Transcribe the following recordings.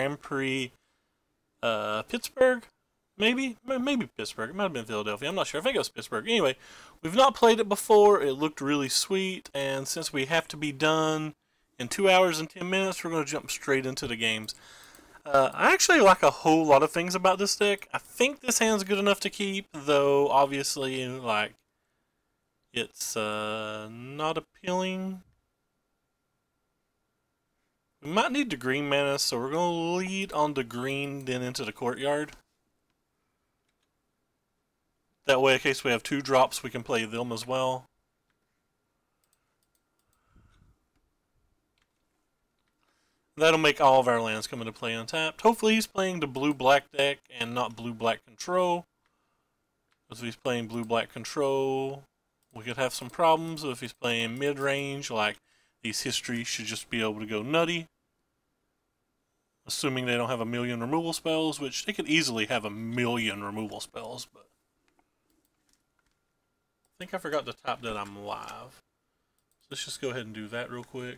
Grand Prix Pittsburgh. Maybe Pittsburgh. It might have been Philadelphia. I'm not sure. I think it was Pittsburgh. Anyway, we've not played it before. It looked really sweet, and since we have to be done in 2 hours and 10 minutes, we're going to jump straight into the games. I actually like a whole lot of things about this deck. I think this hand's good enough to keep, though obviously, like, it's not appealing. We might need the green mana, so we're going to lead on the green, then into the courtyard. That way, in case we have 2 drops, we can play them as well. That'll make all of our lands come into play untapped. Hopefully he's playing the blue-black deck and not blue-black control. If he's playing blue-black control, we could have some problems. If he's playing mid-range, like these histories should just be able to go nutty. Assuming they don't have a million removal spells, which they could easily have a million removal spells, but I think I forgot to tap that I'm live. So let's just go ahead and do that real quick.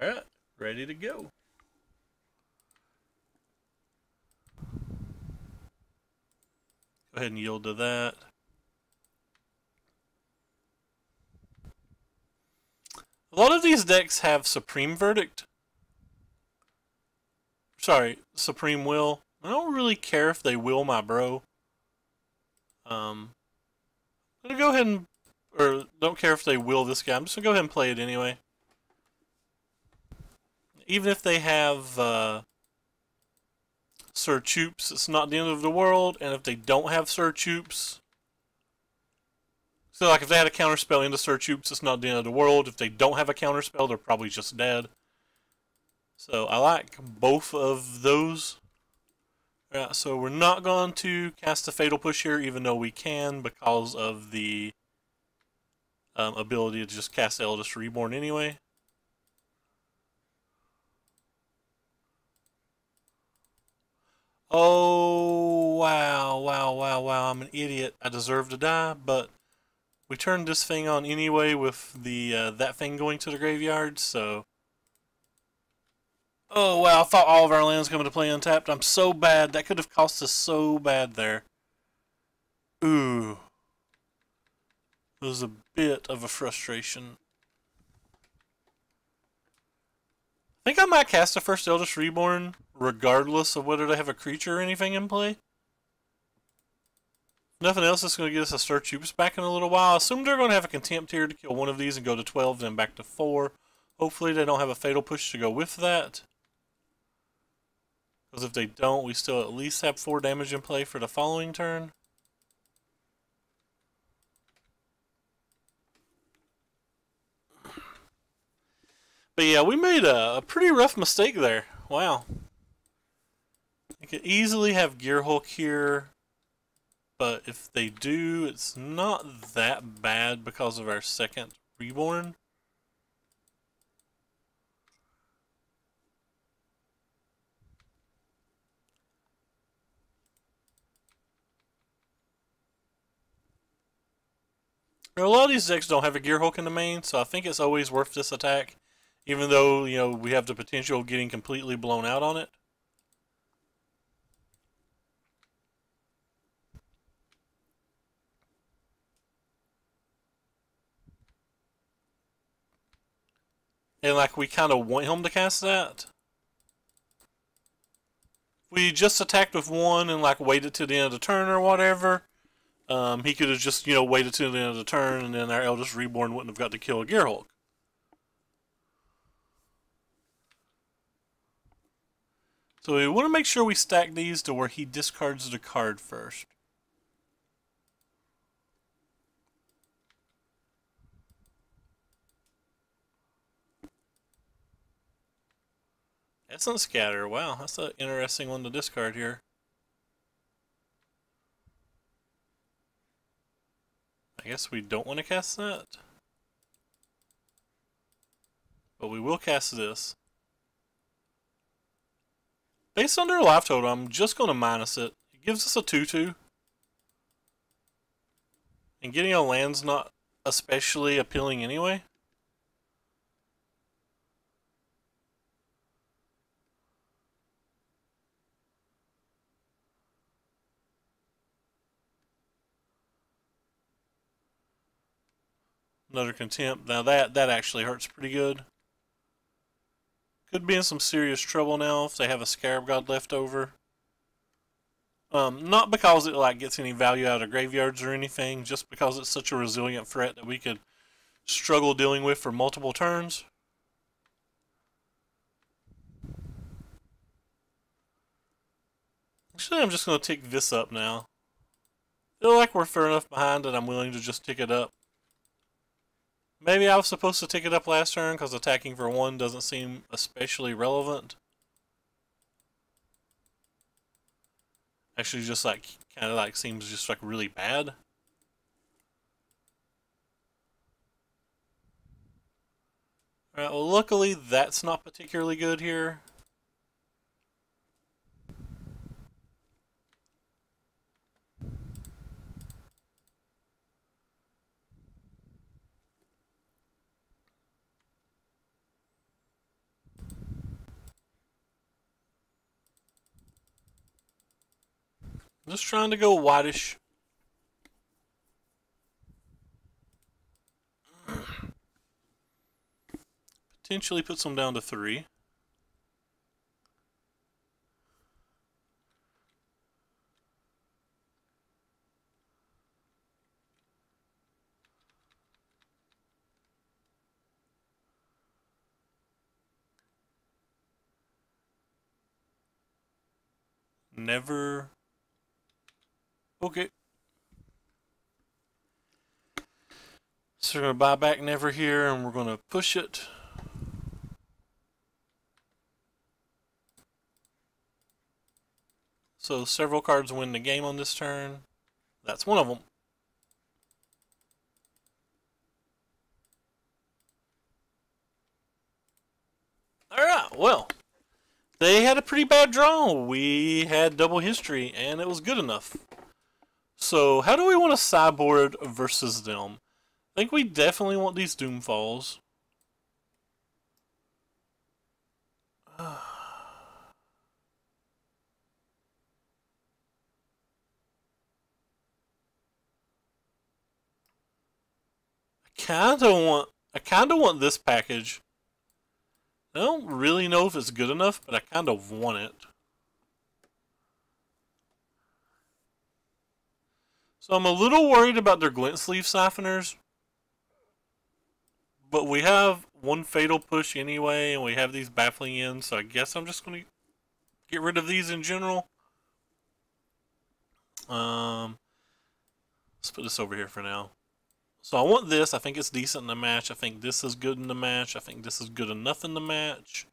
Alright, ready to go. Go ahead and yield to that. A lot of these decks have Supreme Verdict. Sorry, Supreme Will. I don't really care if they will my bro. I'm gonna go ahead and, or don't care if they will this guy. I'm just gonna go ahead and play it anyway. Even if they have Sir Choops, it's not the end of the world. And if they don't have Sir Choops, so like if they had a counterspell into Sir Choops, it's not the end of the world. If they don't have a counterspell, they're probably just dead. So I like both of those. Yeah, so we're not going to cast a Fatal Push here, even though we can because of the ability to just cast Eldest Reborn anyway. Oh, wow, I'm an idiot. I deserve to die, but we turned this thing on anyway with the that thing going to the graveyard, so... Oh, wow, I thought all of our lands coming to play untapped. I'm so bad. That could have cost us so bad there. Ooh. It was a bit of a frustration. I think I might cast a first Eldest Reborn, regardless of whether they have a creature or anything in play. If nothing else, it's going to get us a Sir Choops back in a little while. I assume they're going to have a Contempt here to kill one of these and go to 12, then back to 4. Hopefully they don't have a Fatal Push to go with that. Because if they don't, we still at least have 4 damage in play for the following turn. But yeah, we made a pretty rough mistake there. Wow. You could easily have Gearhulk here, but if they do, it's not that bad because of our second Reborn. A lot of these decks don't have a Gearhulk in the main, so I think it's always worth this attack. Even though, you know, we have the potential of getting completely blown out on it. And, like, we kind of want him to cast that. We just attacked with 1 and, like, waited to the end of the turn or whatever. He could have just, you know, waited to the end of the turn, and then our Eldest Reborn wouldn't have got to kill a Gearhulk. So we want to make sure we stack these to where he discards the card first. Essence Scatter, wow, that's an interesting one to discard here. I guess we don't want to cast that. But we will cast this. Based on their life total, I'm just going to minus it. It gives us a 2/2. And getting a land's not especially appealing anyway. Another Contempt. Now that actually hurts pretty good. Could be in some serious trouble now if they have a Scarab God left over. Not because it like gets any value out of graveyards or anything, just because it's such a resilient threat that we could struggle dealing with for multiple turns. Actually, I'm just going to tick this up now. Feel like we're far enough behind that I'm willing to just tick it up. Maybe I was supposed to tick it up last turn because attacking for 1 doesn't seem especially relevant. Actually, just like kind of like seems just like really bad. Alright, well, luckily that's not particularly good here. Just trying to go whitish. Potentially put some down to 3. Never. Okay. So we're going to buy back Never here and we're going to push it. So several cards win the game on this turn. That's one of them. Alright, well. They had a pretty bad draw. We had double history and it was good enough. So how do we want to sideboard versus them? I think we definitely want these Doomfalls. I kinda want this package. I don't really know if it's good enough, but I kind of want it. So I'm a little worried about their Glint Sleeve Siphoners. But we have one Fatal Push anyway, and we have these Baffling Ends, so I guess I'm just going to get rid of these in general. Let's put this over here for now. So I want this. I think it's decent in the match. I think this is good in the match. I think this is good enough in the match.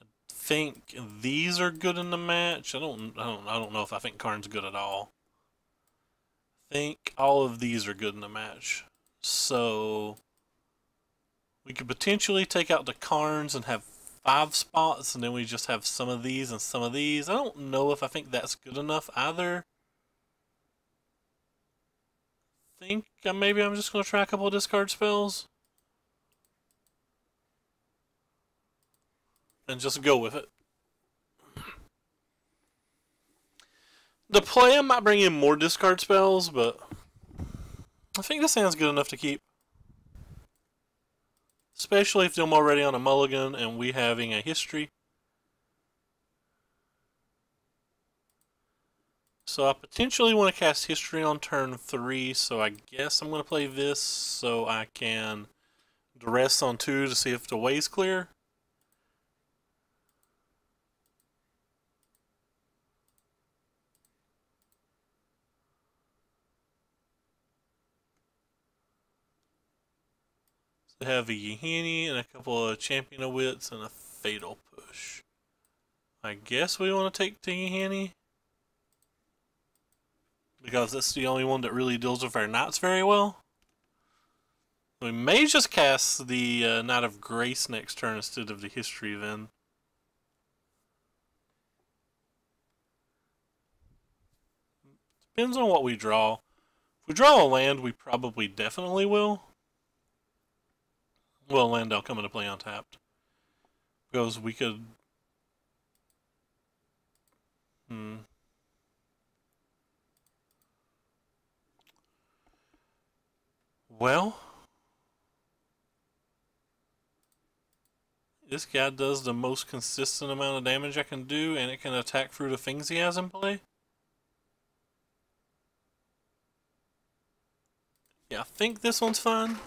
I think these are good in the match. I don't know if I think Karn's good at all. I think all of these are good in the match. So we could potentially take out the Karns and have 5 spots, and then we just have some of these and some of these. I don't know if I think that's good enough either. I think maybe I'm just going to try a couple of discard spells. And just go with it. The plan might bring in more discard spells, but I think this hand's good enough to keep. Especially if I'm already on a mulligan and we having a history. So I potentially want to cast history on turn 3, so I guess I'm going to play this so I can duress on 2 to see if the way's clear. So I have a Yehani and a couple of Champion of Wits and a Fatal Push. I guess we want to take the Yehani, because that's the only one that really deals with our knights very well. We may just cast the Knight of Grace next turn instead of the history then. Depends on what we draw. If we draw a land, we probably definitely will. Well, land that'll come into play untapped. Because we could... Well, This guy does the most consistent amount of damage I can do, and it can attack through the things he has in play. Yeah, I think this one's fine.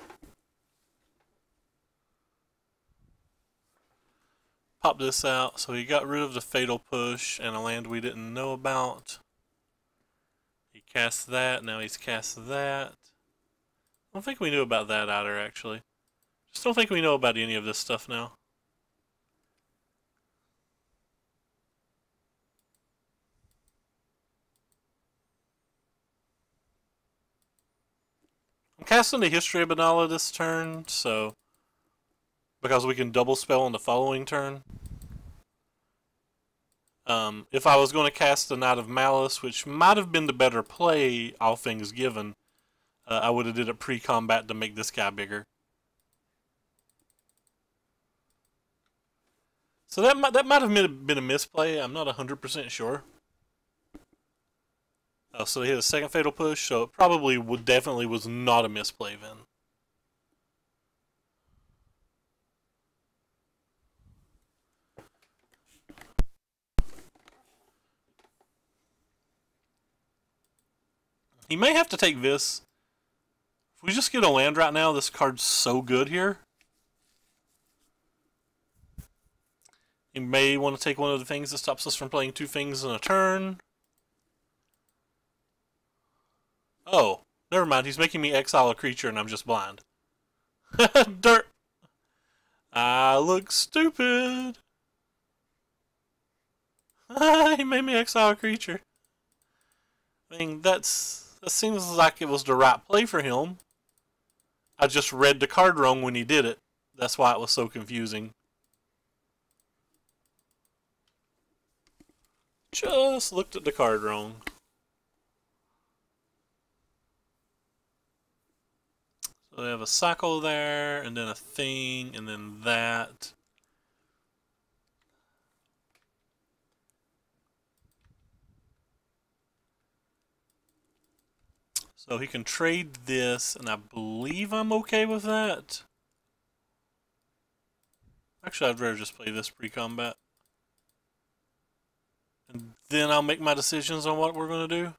Pop this out. So he got rid of the Fatal Push and a land we didn't know about. He cast that, now he's cast that. I don't think we knew about that either, actually. Just don't think we know about any of this stuff now. I'm casting the History of Banala this turn, so because we can double spell on the following turn. If I was going to cast the Knight of Malice, which might have been the better play, all things given, I would have did it pre-combat to make this guy bigger. So that might have been a misplay. I'm not 100% sure. Oh, so he hit a second Fatal Push, so it probably definitely was not a misplay then. He may have to take this. If we just get a land right now, this card's so good here. He may want to take one of the things that stops us from playing two things in a turn. Oh, never mind. He's making me exile a creature and I'm just blind. Dirt. I look stupid. He made me exile a creature. I mean, that seems like it was the right play for him. I just read the card wrong when he did it. That's why it was so confusing. Just looked at the card wrong. So they have a cycle there, and then a thing, and then that. So he can trade this, and I believe I'm okay with that. Actually, I'd rather just play this pre-combat. And then I'll make my decisions on what we're going to do.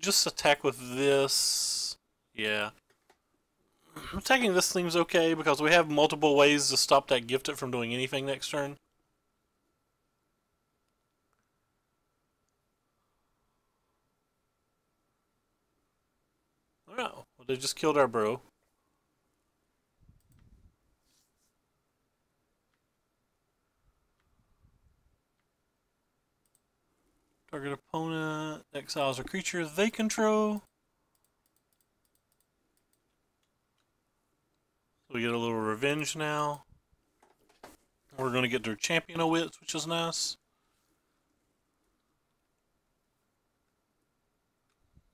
Just attack with this. Yeah. Attacking this seems okay because we have multiple ways to stop that Gifted from doing anything next turn. Oh, well, they just killed our bro. Target opponent exiles a creature they control. So we get a little revenge now. We're going to get their Champion of Wits, which is nice.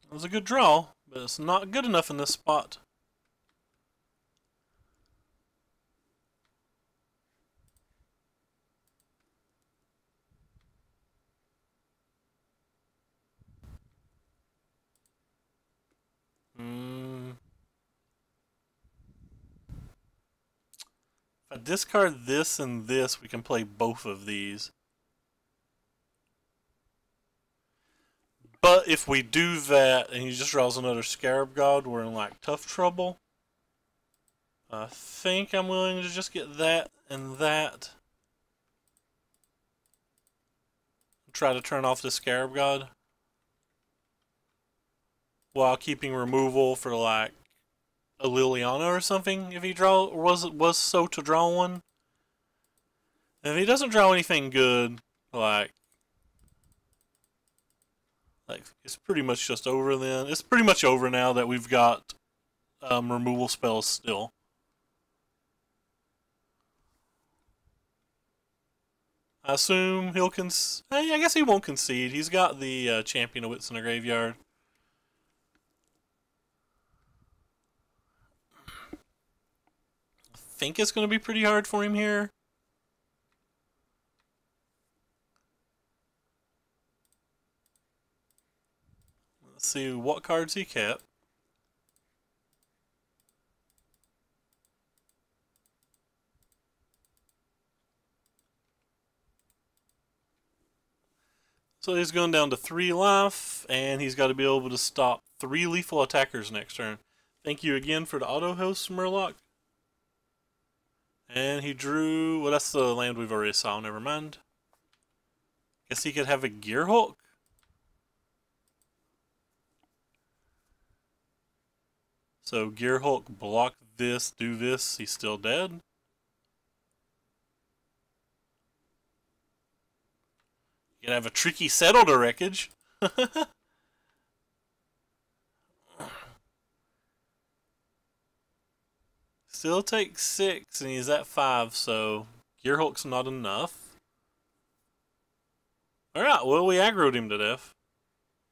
It was a good draw, but it's not good enough in this spot. If I discard this and this, we can play both of these. But if we do that and he just draws another Scarab God, we're in like tough trouble. I think I'm willing to just get that and that. Try to turn off the Scarab God while keeping removal for like a Liliana or something if he was so to draw one. And if he doesn't draw anything good, like it's pretty much just over then. It's pretty much over now that we've got removal spells still. I assume he'll I guess he won't concede. He's got the Champion of Wits in the graveyard. I think it's going to be pretty hard for him here. Let's see what cards he kept. So he's going down to 3 life, and he's got to be able to stop 3 lethal attackers next turn. Thank you again for the auto host, Murloc. And he drew... well, that's the land we've already saw, never mind. Guess he could have a Gear Hulk? So Gear Hulk block this, do this, he's still dead. You can have a tricky settle to wreckage. Still takes 6 and he's at 5, so Gear Hulk's not enough. Alright, well, we aggroed him to death.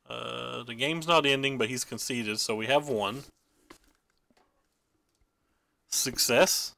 The game's not ending, but he's conceded, so we have 1. Success.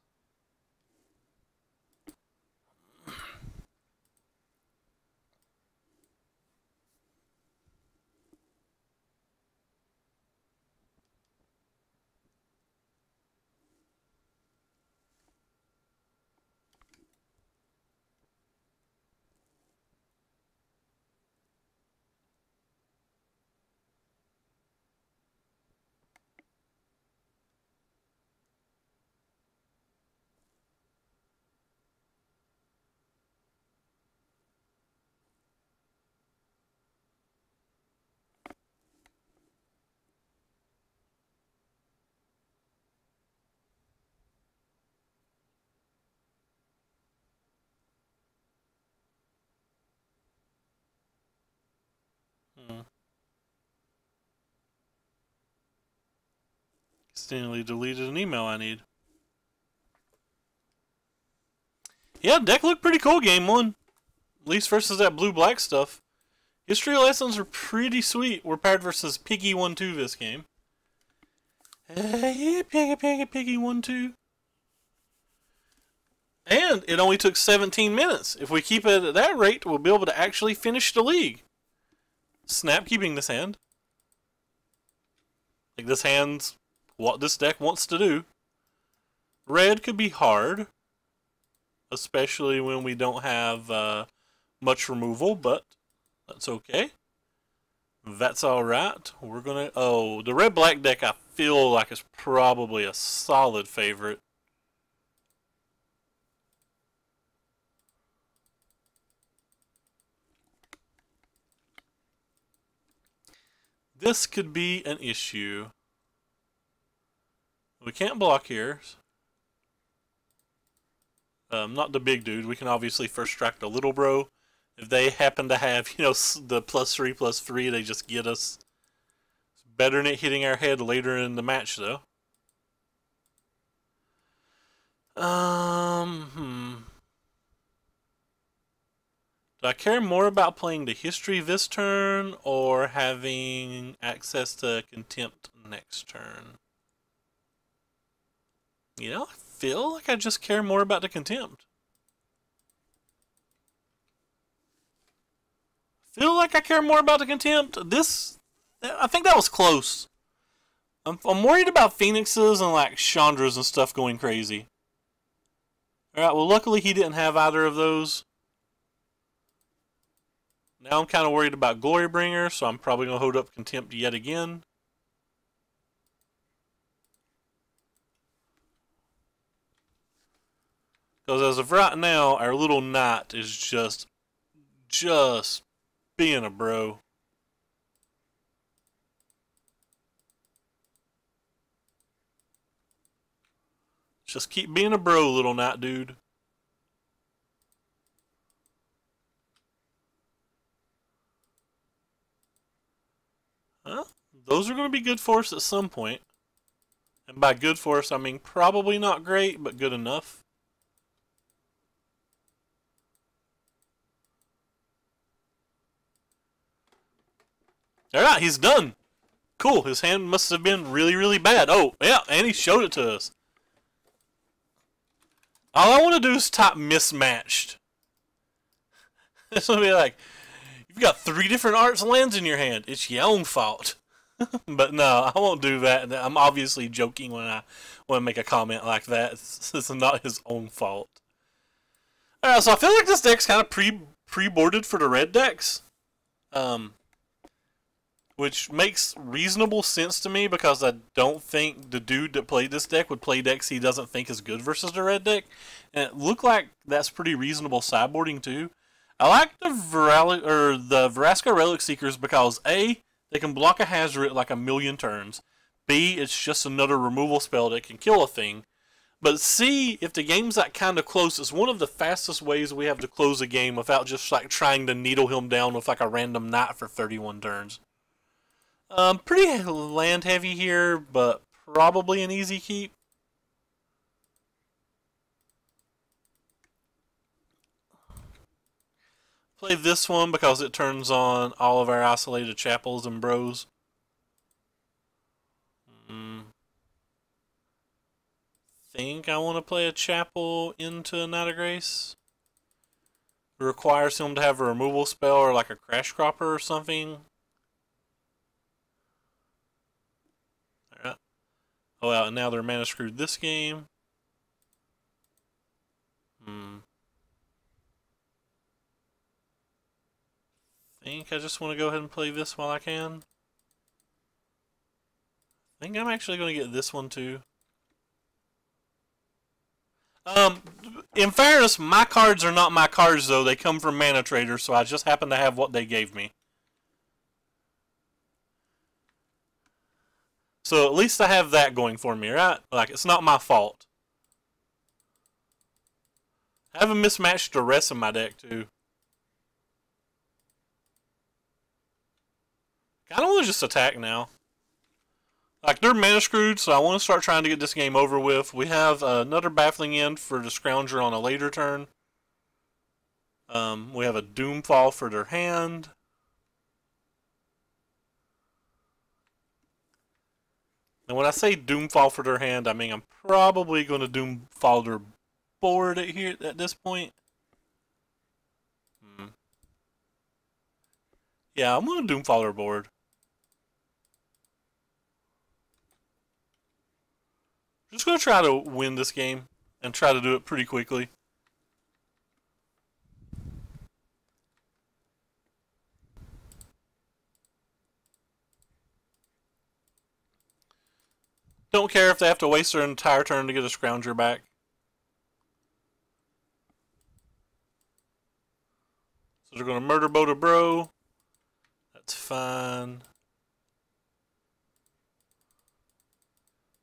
Accidentally deleted an email I need. Yeah, deck looked pretty cool game 1. At least versus that blue-black stuff. History lessons are pretty sweet. We're paired versus Piggy 1-2 this game. Hey, Piggy 1-2. And it only took 17 minutes. If we keep it at that rate, we'll be able to actually finish the league. Snap keeping this hand. Like, this hand's what this deck wants to do. Red could be hard, especially when we don't have much removal, but that's okay. That's alright. We're gonna... oh, the red-black deck I feel like is probably a solid favorite. This could be an issue. We can't block here. Not the big dude. We can obviously first strike the little bro. If they happen to have, you know, the +3/+3, they just get us. It's better than it hitting our head later in the match, though. Do I care more about playing the history this turn or having access to contempt next turn? You know, I feel like I just care more about the contempt. Feel like I care more about the contempt. I think that was close. I'm worried about Phoenixes and like Chandras and stuff going crazy. Alright, well luckily he didn't have either of those. Now I'm kind of worried about Glorybringer, so I'm probably going to hold up contempt yet again. Because as of right now, our little knight is just being a bro. Just keep being a bro, little knight dude. Huh? Those are going to be good for us at some point. And by good for us, I mean probably not great, but good enough. Alright, he's done. Cool, his hand must have been really, really bad. Oh, yeah, and he showed it to us. All I want to do is type mismatched. This will be like, you've got 3 different arts and lands in your hand. It's your own fault. But no, I won't do that. I'm obviously joking when I make a comment like that. It's not his own fault. Alright, so I feel like this deck's kind of pre-boarded for the red decks. Which makes reasonable sense to me because I don't think the dude that played this deck would play decks he doesn't think is good versus the red deck. And it looked like that's pretty reasonable sideboarding too. I like the Vraska Relic Seekers because A, they can block a Hazoret like a million turns. B, it's just another removal spell that can kill a thing. But C, if the game's that kind of close, it's one of the fastest ways we have to close a game without just like trying to needle him down with like a random knight for 31 turns. Pretty land heavy here, but probably an easy keep. Play this one because it turns on all of our isolated chapels and bros. Think I want to play a chapel into a Knight of Grace. It requires him to have a removal spell or like a Crash Cropper or something. Alright. Oh wow, and now they're mana screwed this game. Think I just want to go ahead and play this while I can. I think I'm actually going to get this one too. In fairness, my cards are not my cards though. They come from Mana Trader, so I just happen to have what they gave me. So at least I have that going for me, right? Like, it's not my fault. I haven't mismatched the rest of my deck too. I don't want to just attack now. Like, they're mana screwed, so I want to start trying to get this game over with. We have another Baffling End for the Scrounger on a later turn. We have a Doomfall for their hand. And when I say Doomfall for their hand, I mean I'm probably going to Doomfall their board at this point. Yeah, I'm going to Doomfall their board. Just going to try to win this game and try to do it pretty quickly. Don't care if they have to waste their entire turn to get a Scrounger back. So they're going to Murder Boat a Bro. That's fine.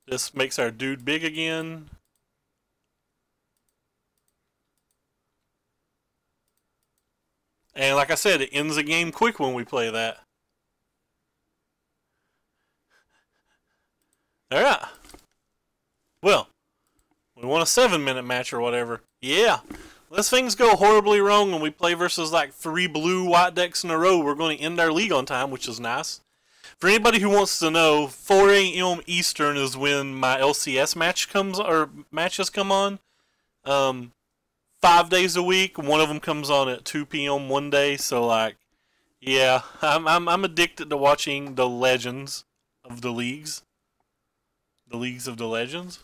This makes our dude big again. And like I said, it ends the game quick when we play that. Alright. Well, we won a 7-minute match or whatever. Yeah. Unless things go horribly wrong and we play versus like 3 blue-white decks in a row, we're going to end our league on time, which is nice. For anybody who wants to know, 4 a.m. Eastern is when my LCS matches come on. 5 days a week. One of them comes on at 2 p.m. one day. So like, yeah, I'm addicted to watching the legends of the leagues. The leagues of the legends.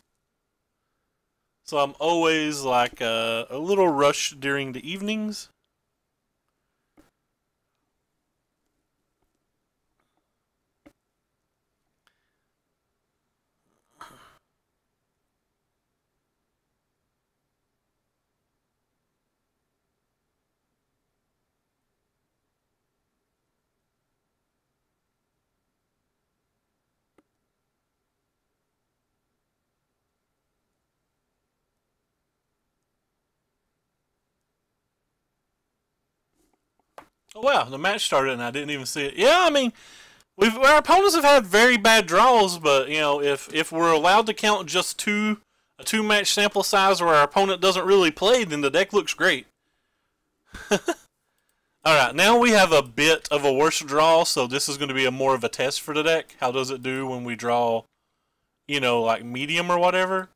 So I'm always like a little rush during the evenings. Oh wow, the match started and I didn't even see it. Yeah, I mean, our opponents have had very bad draws, but you know, if we're allowed to count just a 2-match sample size where our opponent doesn't really play, then the deck looks great. Alright, now we have a bit of a worse draw, so this is going to be more of a test for the deck. How does it do when we draw, you know, like medium or whatever?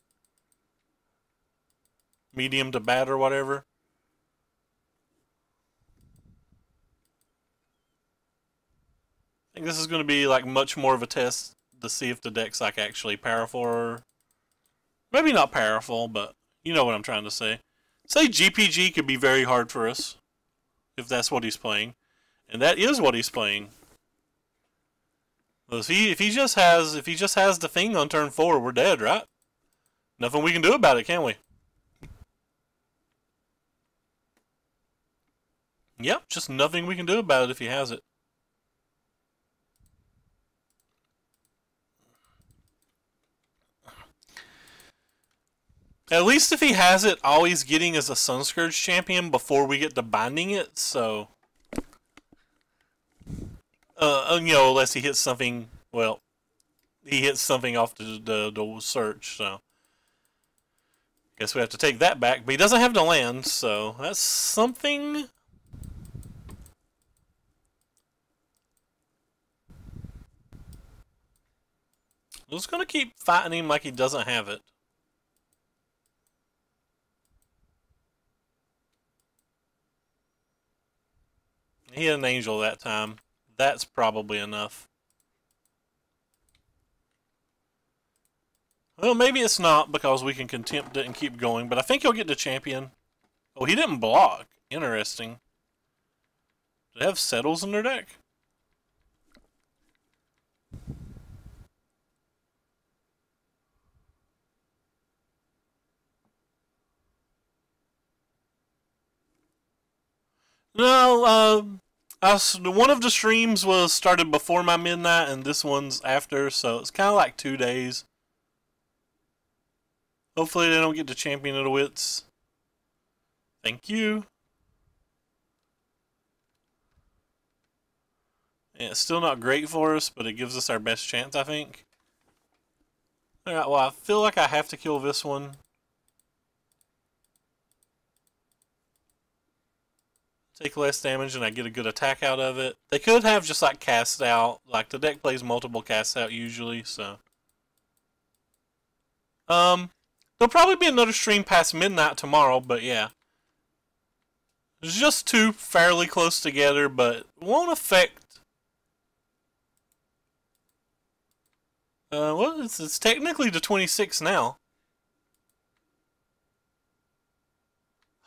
Medium to bad or whatever. I think this is going to be like much more of a test to see if the deck's like actually powerful or maybe not powerful, but you know what I'm trying to say. Say GPG could be very hard for us if that's what he's playing. And that is what he's playing. Well, if he just has the thing on turn 4, we're dead, right? Nothing we can do about it, can we? Yep, just nothing we can do about it if he has it. At least if he has it, all he's getting is a Sunscourge champion before we get to binding it, so... you know, unless he hits something, well, he hits something off the search, so... Guess we have to take that back, but he doesn't have to land, so that's something... I'm just gonna keep fighting him like he doesn't have it. He had an angel that time. That's probably enough. Well, maybe it's not because we can contempt it and keep going, but I think he'll get the champion. Oh, he didn't block. Interesting. Do they have settles in their deck? No, one of the streams was started before my midnight, and this one's after, so it's kind of like 2 days. Hopefully they don't get the champion of the wits. Thank you. Yeah, it's still not great for us, but it gives us our best chance, I think. Alright, well, I feel like I have to kill this one. Take less damage and I get a good attack out of it. They could have just like cast out. Like the deck plays multiple cast out usually, so. There'll probably be another stream past midnight tomorrow, but yeah. It's just 2 fairly close together, but won't affect. Well, it's technically the 26th now.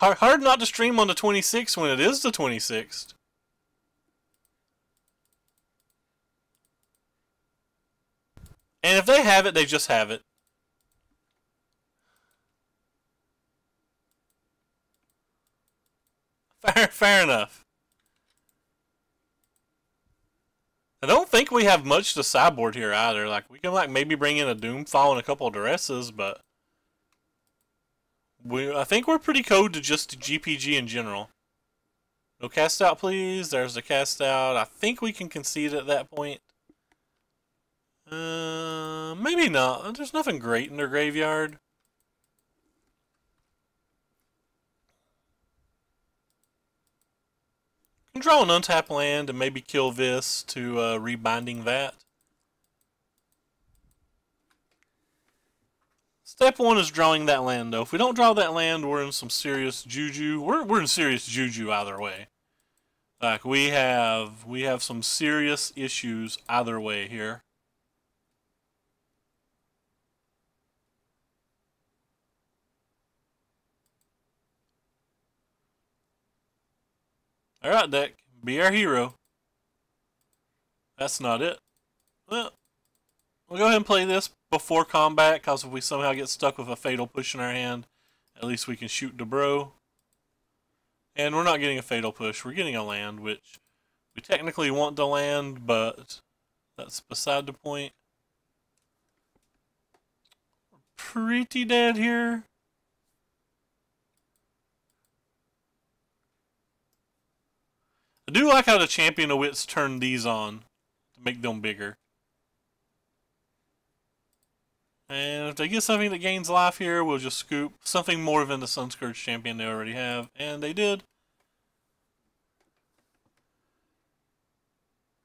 Hard not to stream on the 26th when it is the 26th. And if they have it, they just have it. Fair enough. I don't think we have much to sideboard here either. Like, we can like maybe bring in a Doomfall and a couple of Duresses, but... I think we're pretty code to just GPG in general. No cast out, please. There's the cast out. I think we can concede at that point. Maybe not. There's nothing great in their graveyard. Can draw an untap land and maybe kill this to rebinding that. Step 1 is drawing that land, though. If we don't draw that land, we're in some serious juju. We're in serious juju either way. Like we have some serious issues either way here. All right, deck, be our hero. That's not it. Well, we'll go ahead and play this before combat, because if we somehow get stuck with a fatal push in our hand, at least we can shoot the bro. And we're not getting a fatal push, we're getting a land, which we technically want to land, but that's beside the point. We're pretty dead here. I do like how the Champion of Wits turned these on to make them bigger. And if they get something that gains life here, we'll just scoop something more than the Sunscourge champion they already have. And they did.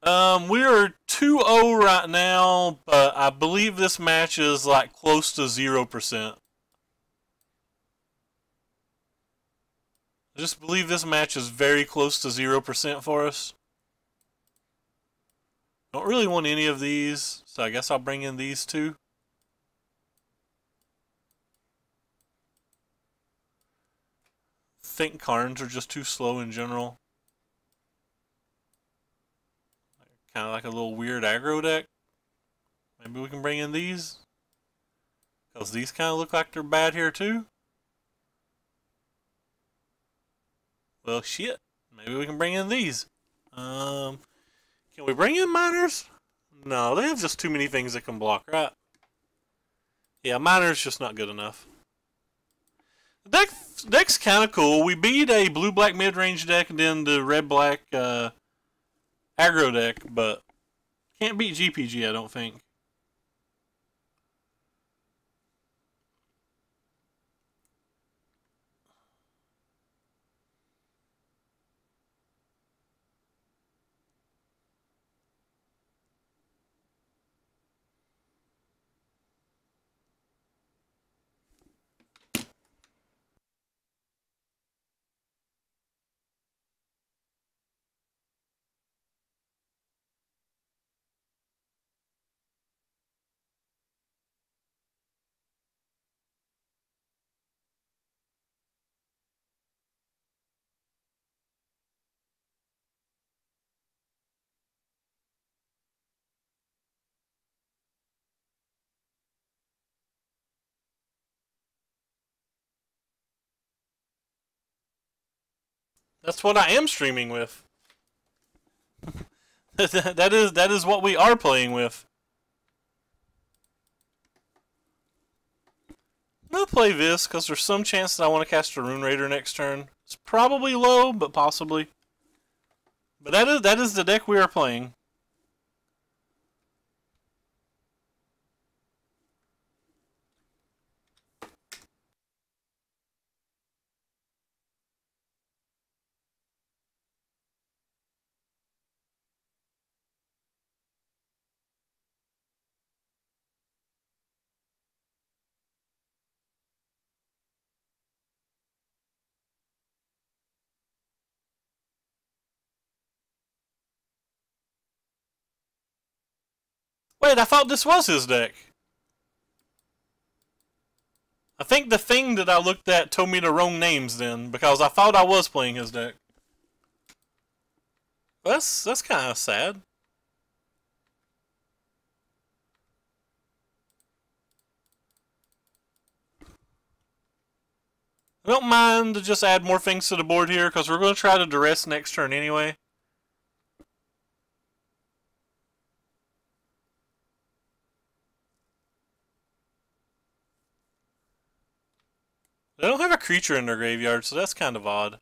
We're 2-0 right now, but I believe this match is like close to 0%. I just believe this match is very close to 0% for us. Don't really want any of these, so I guess I'll bring in these two. I think Karns are just too slow in general. Kind of like a little weird aggro deck. Maybe we can bring in these. Because these kind of look like they're bad here too. Well, shit. Maybe we can bring in these. Can we bring in miners? No, they have just too many things that can block, right? Yeah, miners just not good enough. The deck's kind of cool. We beat a blue-black mid-range deck and then the red-black aggro deck, but can't beat GPG, I don't think. That's what I am streaming with. that is what we are playing with. I'm gonna play this because there's some chance that I want to cast a Rune Raider next turn. It's probably low, but possibly. But that is the deck we are playing. Wait, I thought this was his deck. I think the thing that I looked at told me the wrong names then, because I thought I was playing his deck. That's kind of sad. I don't mind to just add more things to the board here, because we're going to try to duress next turn anyway. They don't have a creature in their graveyard, so that's kind of odd.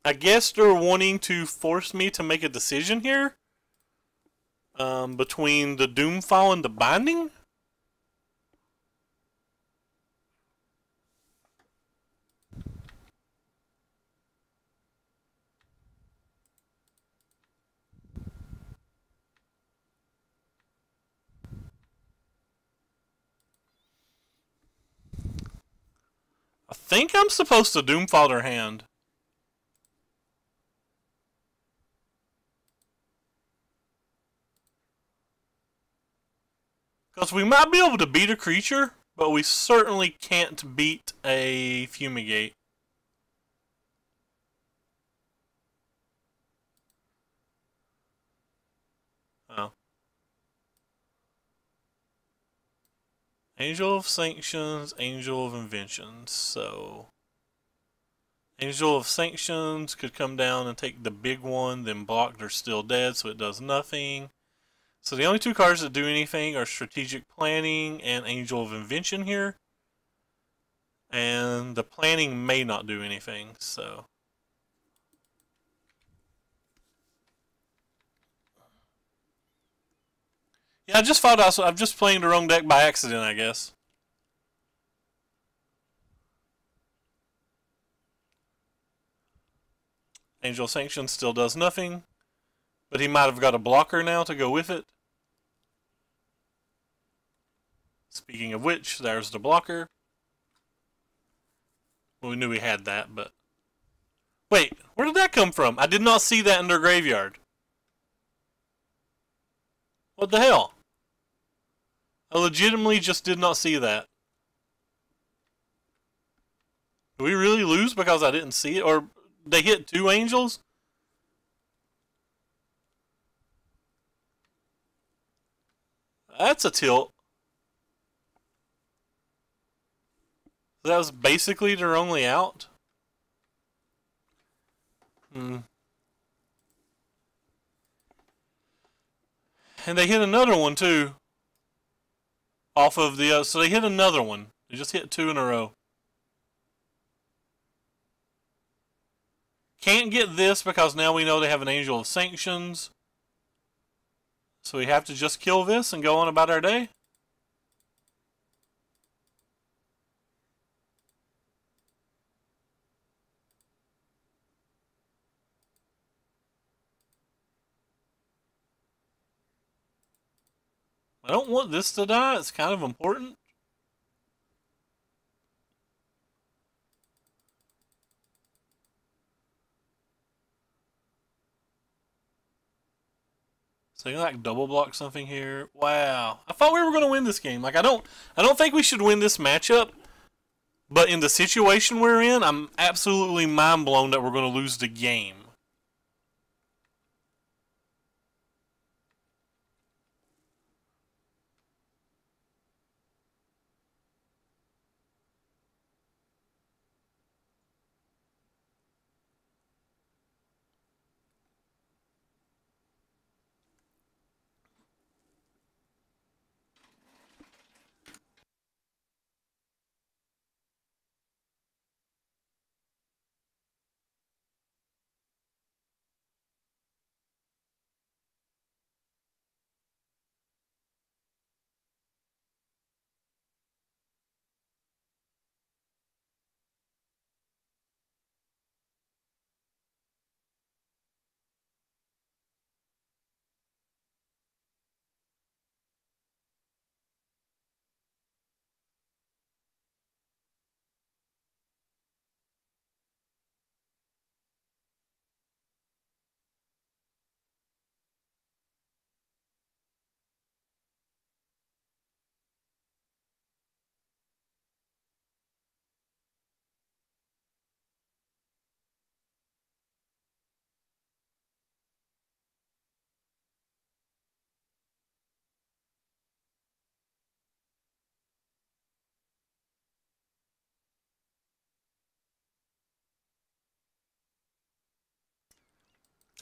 I guess they're wanting to force me to make a decision here. Between the Doomfall and the Binding? I think I'm supposed to Doomfall their hand. Because we might be able to beat a creature, but we certainly can't beat a Fumigate. Oh. Angel of Sanctions, Angel of Inventions. So, Angel of Sanctions could come down and take the big one, then block They're Still Dead, so it does nothing. So the only two cards that do anything are Strategic Planning and Angel of Invention here. And the Planning may not do anything, so. Yeah, I just thought I'm just playing the wrong deck by accident, I guess. Angel Sanction still does nothing, but he might have got a blocker now to go with it. Speaking of which, there's the blocker. Well, we knew we had that, but... Wait, where did that come from? I did not see that in their graveyard. What the hell? I legitimately just did not see that. Do we really lose because I didn't see it? Or they hit 2 angels? That's a tilt. That was basically their only out. Hmm. And they hit another one too. Off of the so they hit another one. They just hit 2 in a row. Can't get this because now we know they have an Angel of Sanctions. So we have to just kill this and go on about our day. I don't want this to die. It's kind of important. So you can like double block something here. Wow. I thought we were going to win this game. Like I don't think we should win this matchup. But in the situation we're in, I'm absolutely mind blown that we're going to lose the game.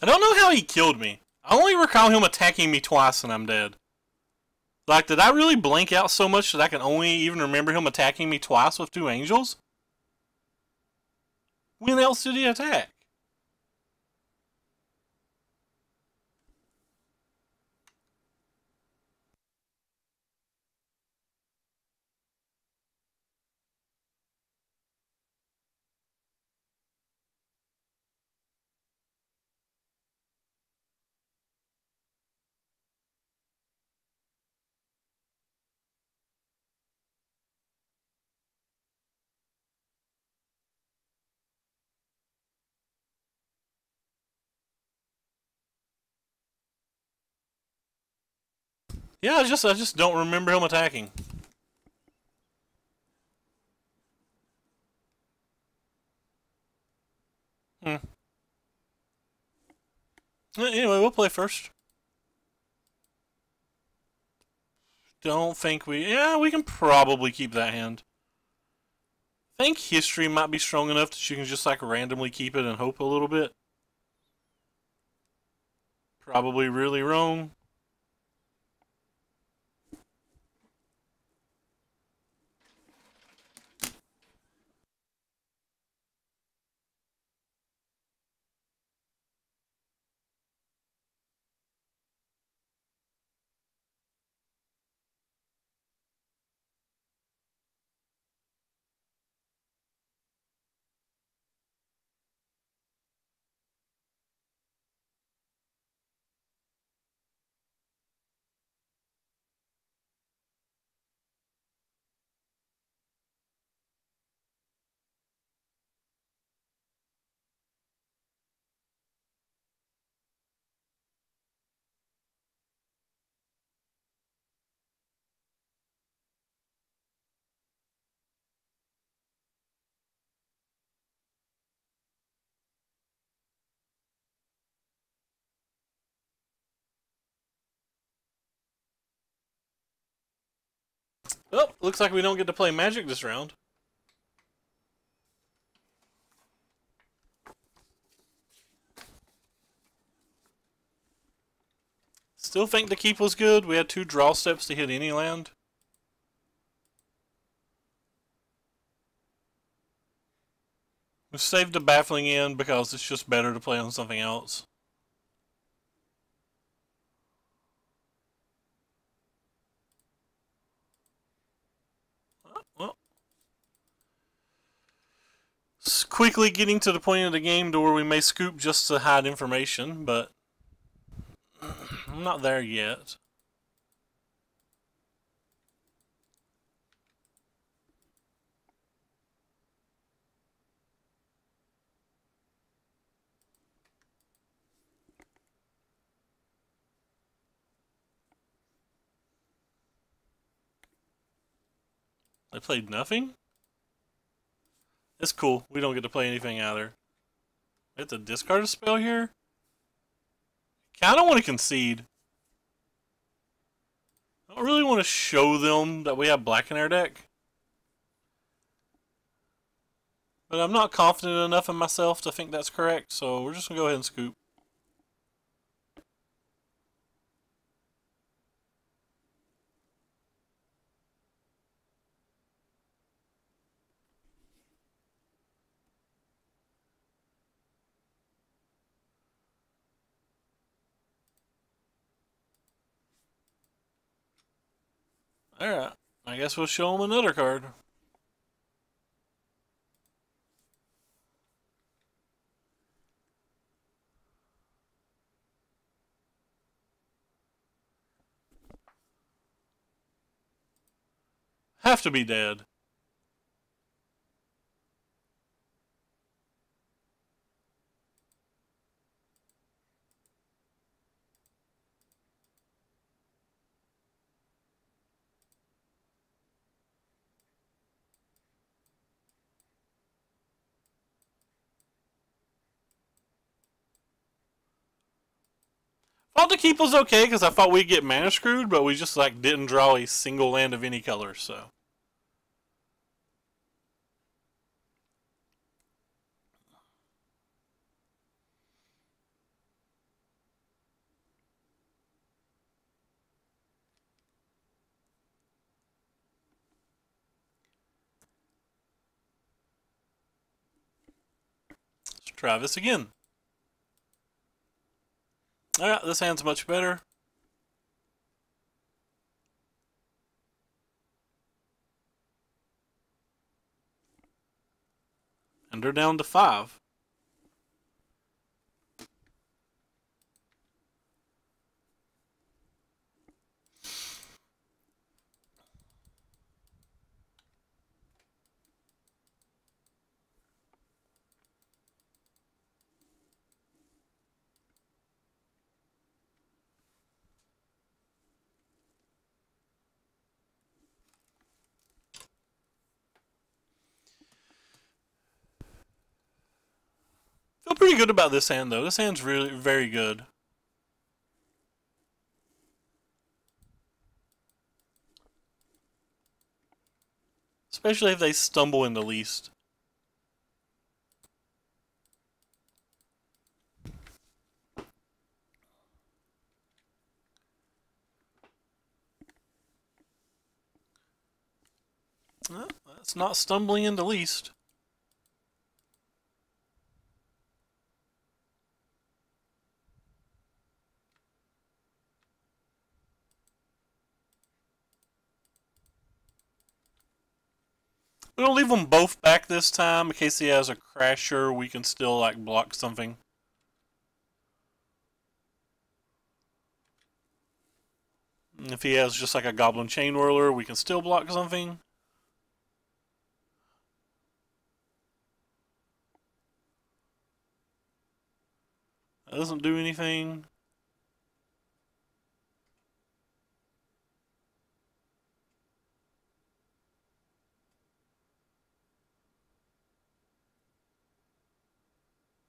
I don't know how he killed me. I only recall him attacking me twice and I'm dead. Like, did I really blank out so much that I can only even remember him attacking me twice with 2 angels? When else did he attack? Yeah, I just don't remember him attacking. Hmm. Anyway, we'll play first. Don't think we... Yeah, we can probably keep that hand. I think history might be strong enough that you can just like randomly keep it and hope a little bit. Probably really wrong. Well, looks like we don't get to play Magic this round. Still think the keep was good. We had 2 draw steps to hit any land. We saved the Baffling in because it's just better to play on something else. Well, it's quickly getting to the point of the game to where we may scoop just to hide information, but I'm not there yet. They played nothing? It's cool. We don't get to play anything either. We have to discard a spell here? Kinda want to concede. I don't really want to show them that we have black in our deck. But I'm not confident enough in myself to think that's correct, so we're just going to go ahead and scoop. Alright, I guess we'll show them another card. Have to be dead. Thought the keep was okay because I thought we'd get mana screwed, but we just like didn't draw a single land of any color, so. Let's try this again. Alright, this hand's much better. And they're down to 5. Feel pretty good about this hand, though. This hand's really very good. Especially if they stumble in the least. Well, that's not stumbling in the least. We're gonna leave them both back this time in case he has a crasher. We can still like block something. If he has just like a Goblin Chain Whirler, we can still block something. That doesn't do anything.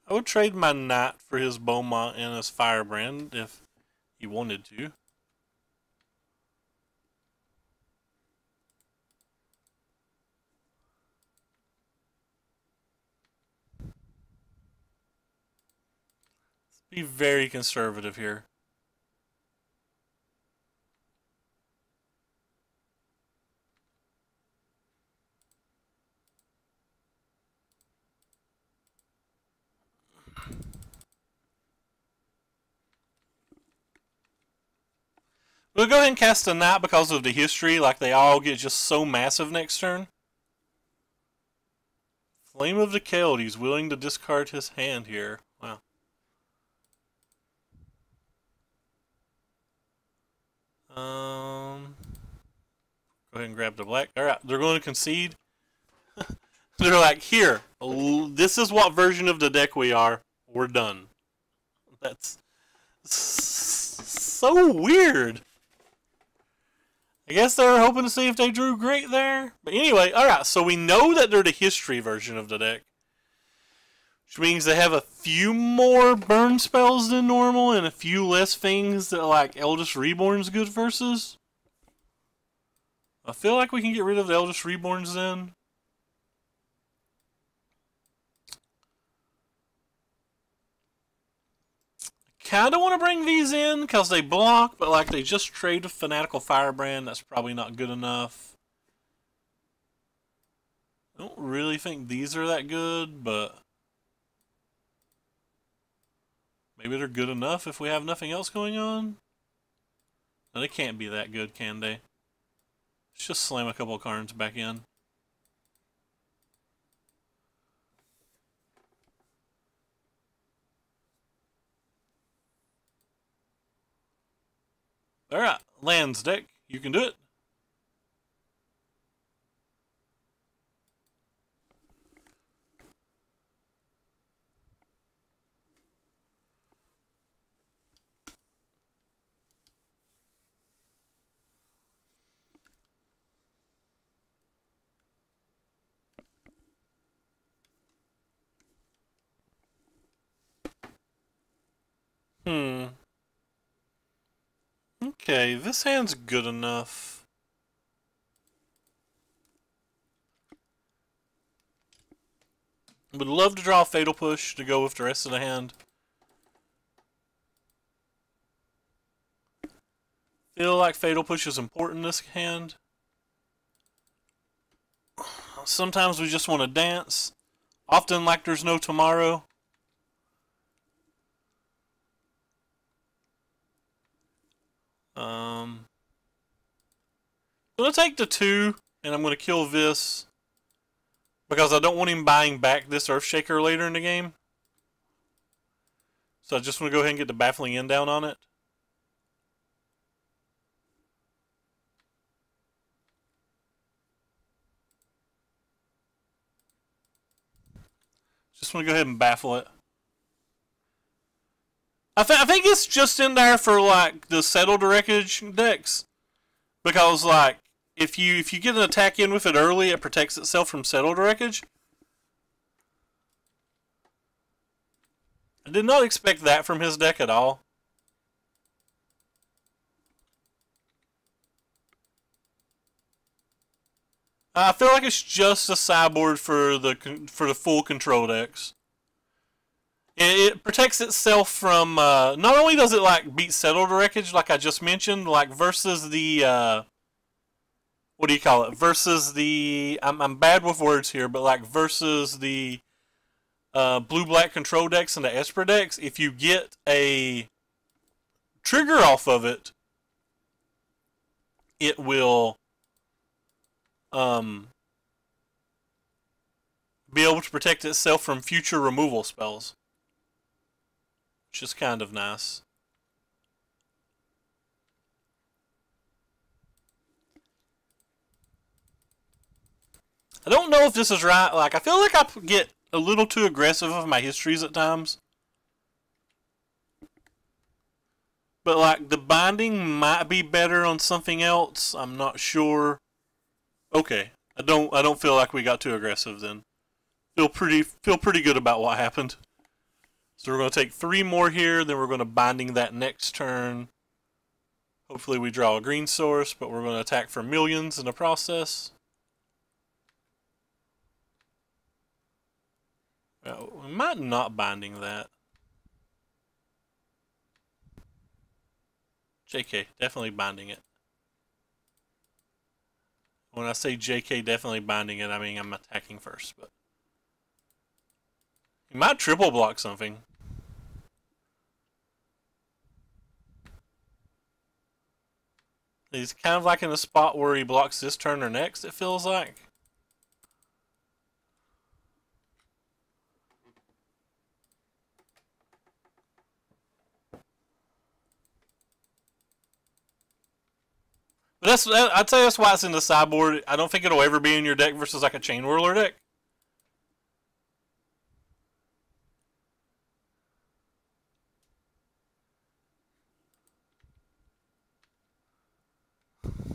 I would trade my Knight for his Beaumont and his Firebrand if he wanted to. Be very conservative here. We'll go ahead and cast a Knight because of the history, like they all get just so massive next turn. Flame of the Keld, he's willing to discard his hand here. Wow. Go ahead and grab the black. Alright, they're going to concede. They're like, here, this is what version of the deck we are. We're done. That's so weird. I guess they were hoping to see if they drew great there. But anyway, alright, so we know that they're the history version of the deck. Which means they have a few more burn spells than normal and a few less things that like Eldest Reborn's good versus. I feel like we can get rid of the Eldest Reborns then. Kinda want to bring these in because they block, but like they just trade with Fanatical Firebrand. That's probably not good enough. I don't really think these are that good, but maybe they're good enough if we have nothing else going on. No, they can't be that good, can they? Let's just slam a couple of cards back in. Alright, lands deck. You can do it. Okay, this hand's good enough. Would love to draw a Fatal Push to go with the rest of the hand. Feel like Fatal Push is important in this hand. Sometimes we just want to dance. Often like there's no tomorrow. I'm going to take the 2, and I'm going to kill this. Because I don't want him buying back this Earthshaker later in the game. So I just want to go ahead and get the Baffling End down on it. Just want to go ahead and baffle it. I think it's just in there for like the Settle the Wreckage decks. Because like if you get an attack in with it early, it protects itself from Settle the Wreckage. I did not expect that from his deck at all. I feel like it's just a sideboard for the full control decks. It protects itself from not only does it like beat Settle the Wreckage like I just mentioned, like versus the what do you call it? Versus the I'm bad with words here, but like versus the blue-black control decks and the Esper decks, if you get a trigger off of it, it will be able to protect itself from future removal spells. Which is kind of nice. I don't know if this is right. Like, I feel like I get a little too aggressive with my histories at times. But, like, the binding might be better on something else. I'm not sure. Okay. I don't feel like we got too aggressive then. Feel pretty good about what happened. So we're going to take 3 more here, then we're going to binding that next turn. Hopefully we draw a green source, but we're going to attack for millions in the process. We might not binding that. JK, definitely binding it. When I say JK definitely binding it, I mean I'm attacking first, but he might triple block something. He's kind of like in a spot where he blocks this turn or next, it feels like. But I'd say that's why it's in the sideboard. I don't think it'll ever be in your deck versus like a Chain Whirler deck.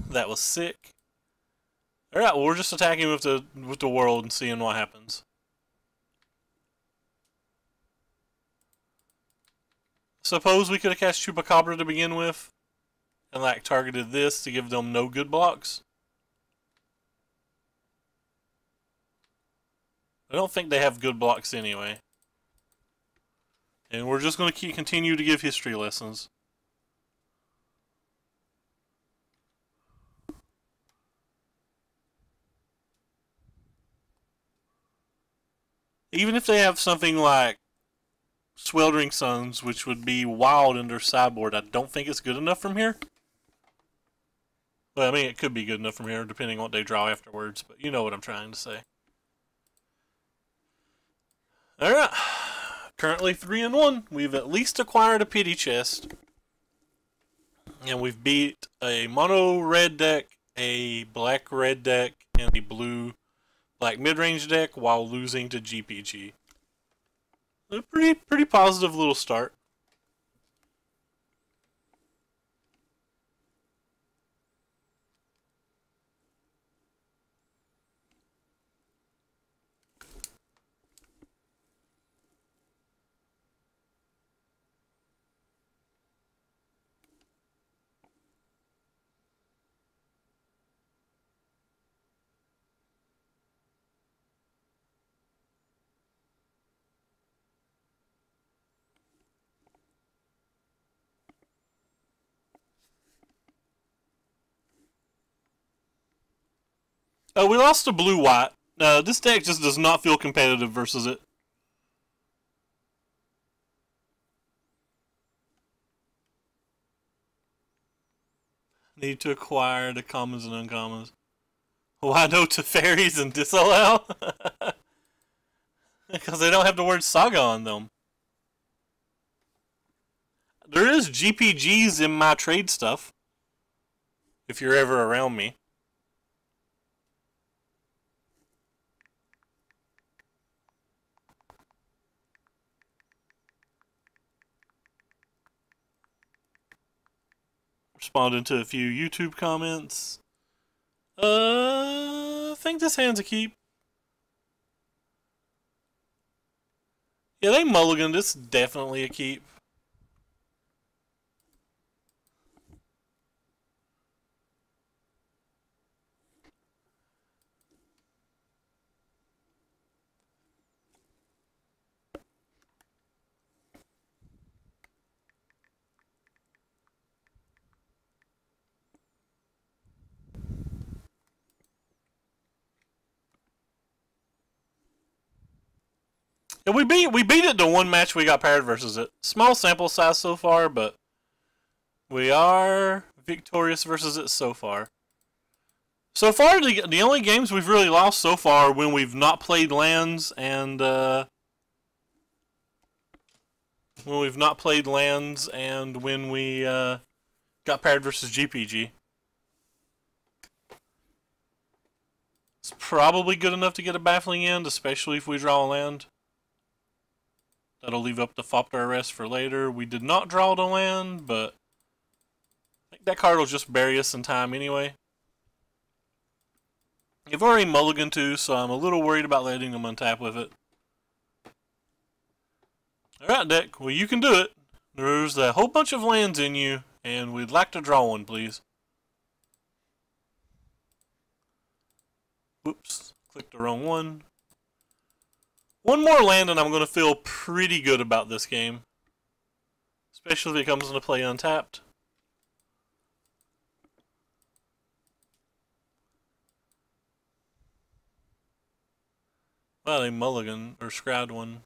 That was sick. Alright, well we're just attacking with the world and seeing what happens. Suppose we could have cast Chupacabra to begin with and like targeted this to give them no good blocks. I don't think they have good blocks anyway. And we're just going to continue to give history lessons. Even if they have something like Sweltering Suns, which would be wild in their sideboard, I don't think it's good enough from here. Well, I mean, it could be good enough from here, depending on what they draw afterwards, but you know what I'm trying to say. Alright. Currently 3-1. We've at least acquired a pity chest. And we've beat a mono red deck, a black red deck, and a blue black mid-range deck while losing to GPG. A pretty positive little start. We lost to blue-white. This deck just does not feel competitive versus it. Need to acquire the commons and uncommons. Why no to fairies and disallow? Because they don't have the word Saga on them. There is GPGs in my trade stuff. If you're ever around me. Responding to a few YouTube comments. I think this hand's a keep. Yeah, they mulliganed. It's definitely a keep. And we beat it the one match we got paired versus it. Small sample size so far, but we are victorious versus it so far. So far, the only games we've really lost so far are when we've not played lands and when we got paired versus GPG. It's probably good enough to get a Baffling End, especially if we draw a land. That'll leave up the Fopter Arrest for later. We did not draw the land, but I think that card will just bury us in time anyway. You've already mulliganed too, so I'm a little worried about letting them untap with it. Alright, deck. Well, you can do it. There's a whole bunch of lands in you, and we'd like to draw one, please. Whoops. Clicked the wrong one. One more land and I'm going to feel pretty good about this game. Especially if it comes into play untapped. Well, a mulligan or scryed one.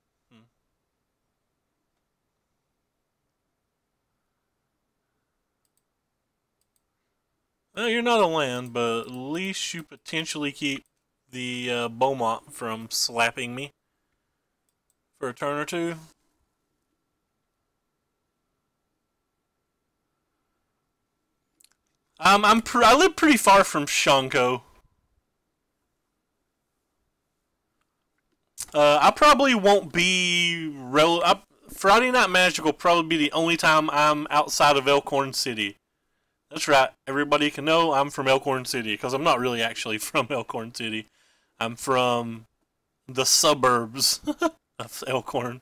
Well, you're not a land, but at least you potentially keep the Beaumont from slapping me for a turn or two. I live pretty far from Shanko. I probably won't be Friday Night Magic will probably be the only time I'm outside of Elkhorn City. That's right. Everybody can know I'm from Elkhorn City because I'm not really actually from Elkhorn City. I'm from the suburbs of Elkhorn.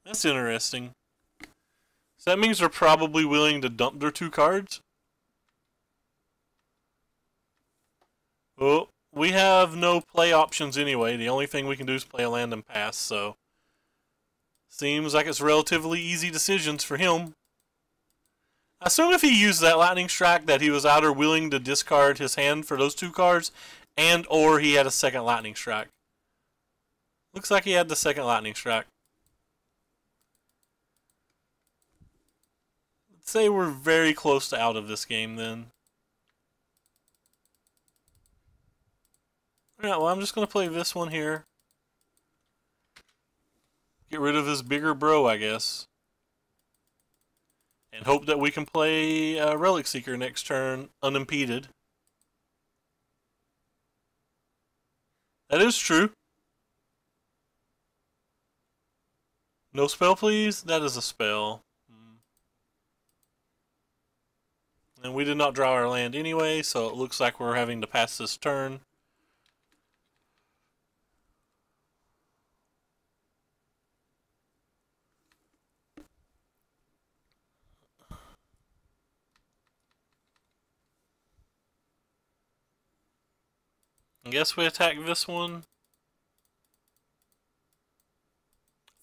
That's interesting. So that means they're probably willing to dump their 2 cards? Well, we have no play options anyway. The only thing we can do is play a land and pass, so... Seems like it's relatively easy decisions for him. I assume if he used that lightning strike that he was either willing to discard his hand for those 2 cards and or he had a second lightning strike. Looks like he had the second lightning strike. Let's say we're very close to out of this game then. Alright, well I'm just going to play this one here. Get rid of his bigger bro, I guess. And hope that we can play Relic Seeker next turn unimpeded. That is true. No spell, please? That is a spell. And we did not draw our land anyway, so it looks like we're having to pass this turn. I guess we attack this one.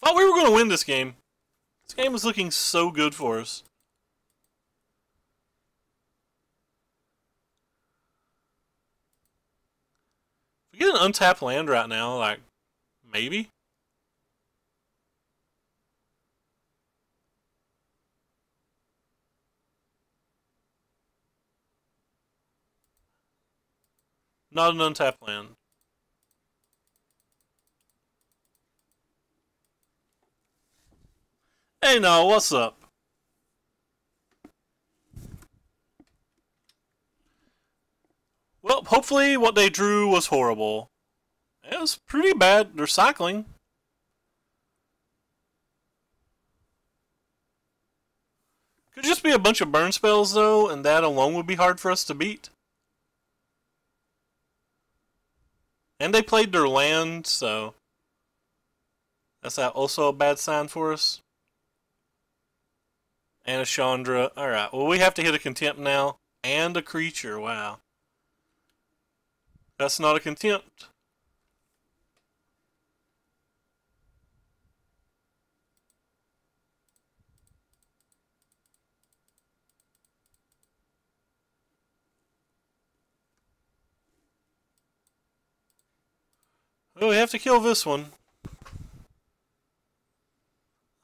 Thought we were going to win this game. This game is looking so good for us. If we get an untapped land right now, like, maybe? Not an untapped land. Hey, no, what's up? Well, hopefully what they drew was horrible. It was pretty bad. They're cycling. Could just be a bunch of burn spells, though, and that alone would be hard for us to beat. And they played their land, so that's also a bad sign for us. And a Chandra. Alright, well we have to hit a contempt now. And a creature, wow. That's not a contempt. Oh, we have to kill this one.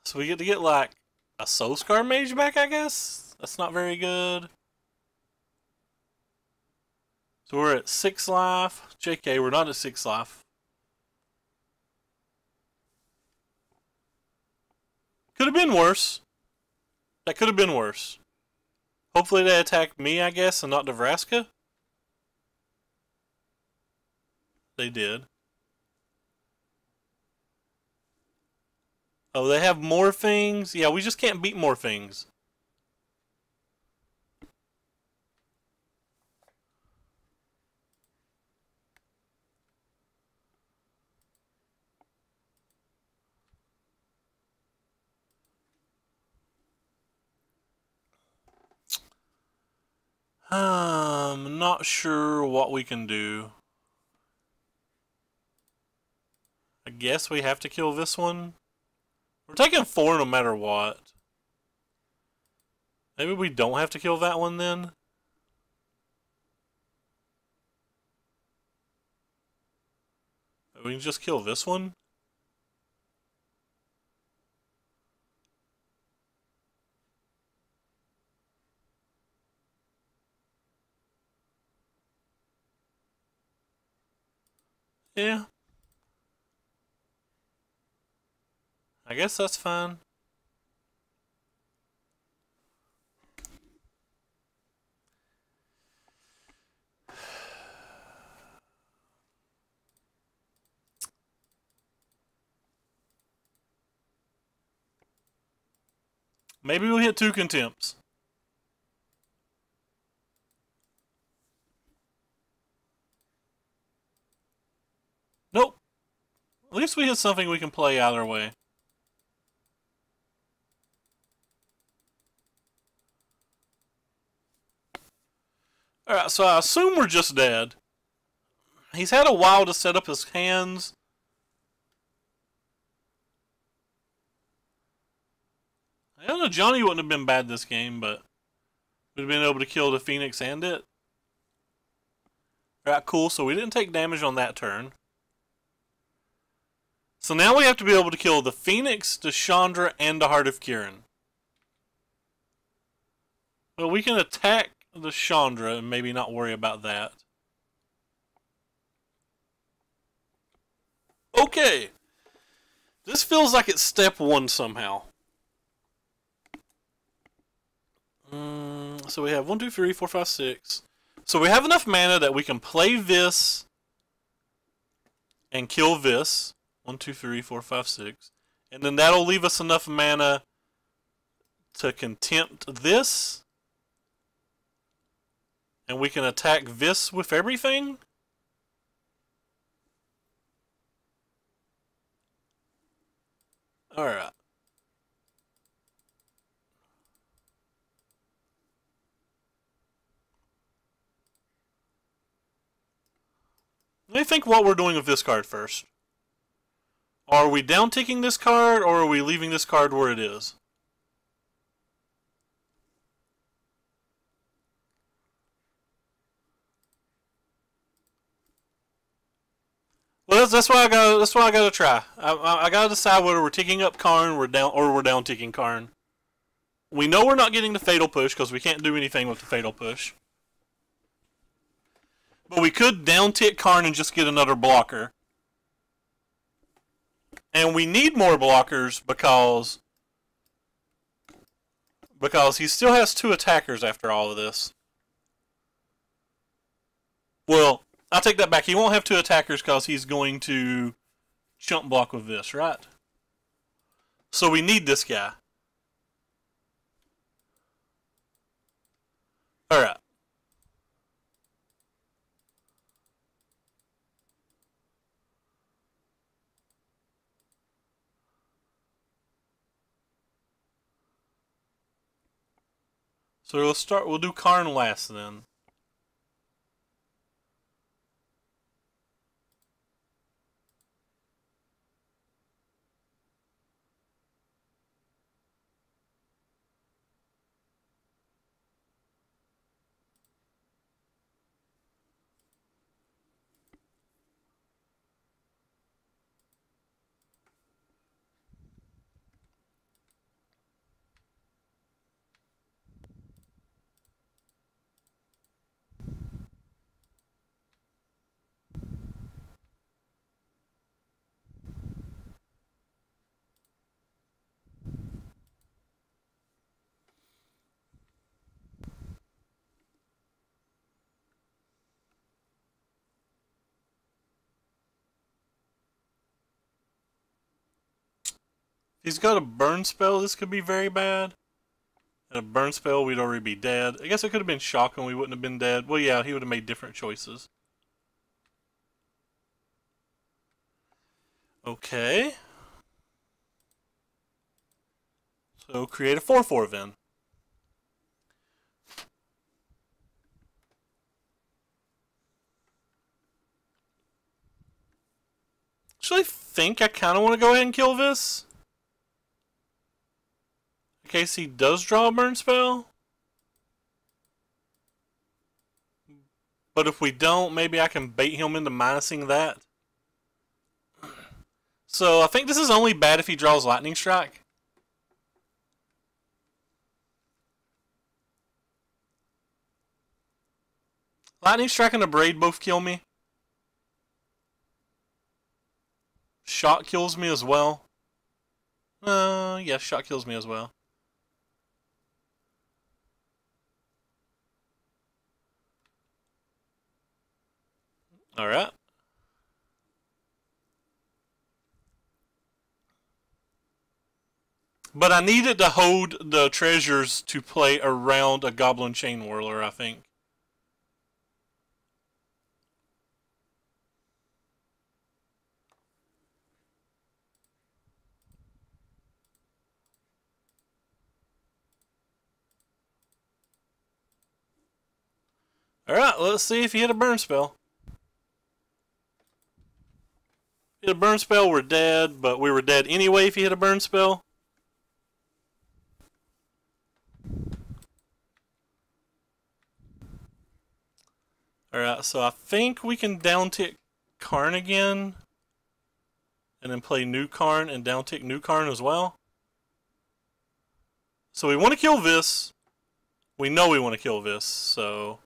So we get to get like a Soulscar Mage back, I guess? That's not very good. So we're at 6 life. JK, we're not at 6 life. Could have been worse. That could have been worse. Hopefully they attack me, I guess, and not Nebraska. They did. Oh, they have more things? Yeah, we just can't beat more things. I'm not sure what we can do. I guess we have to kill this one. We're taking 4 no matter what. Maybe we don't have to kill that one then? We can just kill this one. Yeah. I guess that's fine. Maybe we'll hit 2 contempts. Nope. At least we hit something we can play either way. Alright, so I assume we're just dead. He's had a while to set up his hands. I don't know, Johnny wouldn't have been bad this game, but we'd have been able to kill the Phoenix and it. Alright, cool, so we didn't take damage on that turn. So now we have to be able to kill the Phoenix, the Chandra, and the Heart of Kirin. Well, we can attack the Chandra and maybe not worry about that. Okay. This feels like it's step 1 somehow. So we have 1, 2, 3, 4, 5, 6. So we have enough mana that we can play this and kill this. 1, 2, 3, 4, 5, 6. And then that'll leave us enough mana to contempt this. And we can attack this with everything. Alright. Let me think what we're doing with this card first. Are we down-ticking this card, or are we leaving this card where it is? Well, that's why I gotta try. I gotta decide whether we're ticking up Karn or we're down ticking Karn. We know we're not getting the Fatal Push because we can't do anything with the Fatal Push. But we could down tick Karn and just get another blocker. And we need more blockers because he still has 2 attackers after all of this. Well, I'll take that back. He won't have 2 attackers because he's going to chump block with this, right? So we need this guy. Alright. So we'll do Karn last then. If he's got a burn spell, this could be very bad. And a burn spell, we'd already be dead. I guess it could have been shock and we wouldn't have been dead. Well, yeah, he would have made different choices. Okay. So create a 4/4 then. Actually, I think I kind of want to go ahead and kill this. In case he does draw a burn spell. But if we don't, maybe I can bait him into minusing that. So I think this is only bad if he draws Lightning Strike. Lightning Strike and a Braid both kill me. Shot kills me as well. Yeah, Shot kills me as well. Alright. But I needed to hold the treasures to play around a Goblin Chain Whirler, I think. Alright, let's see if he hit a burn spell. Hit a burn spell, we're dead, but we were dead anyway if he hit a burn spell. Alright, so I think we can down-tick Karn again. And then play new Karn and down-tick new Karn as well. So we want to kill this. We know we want to kill this, so...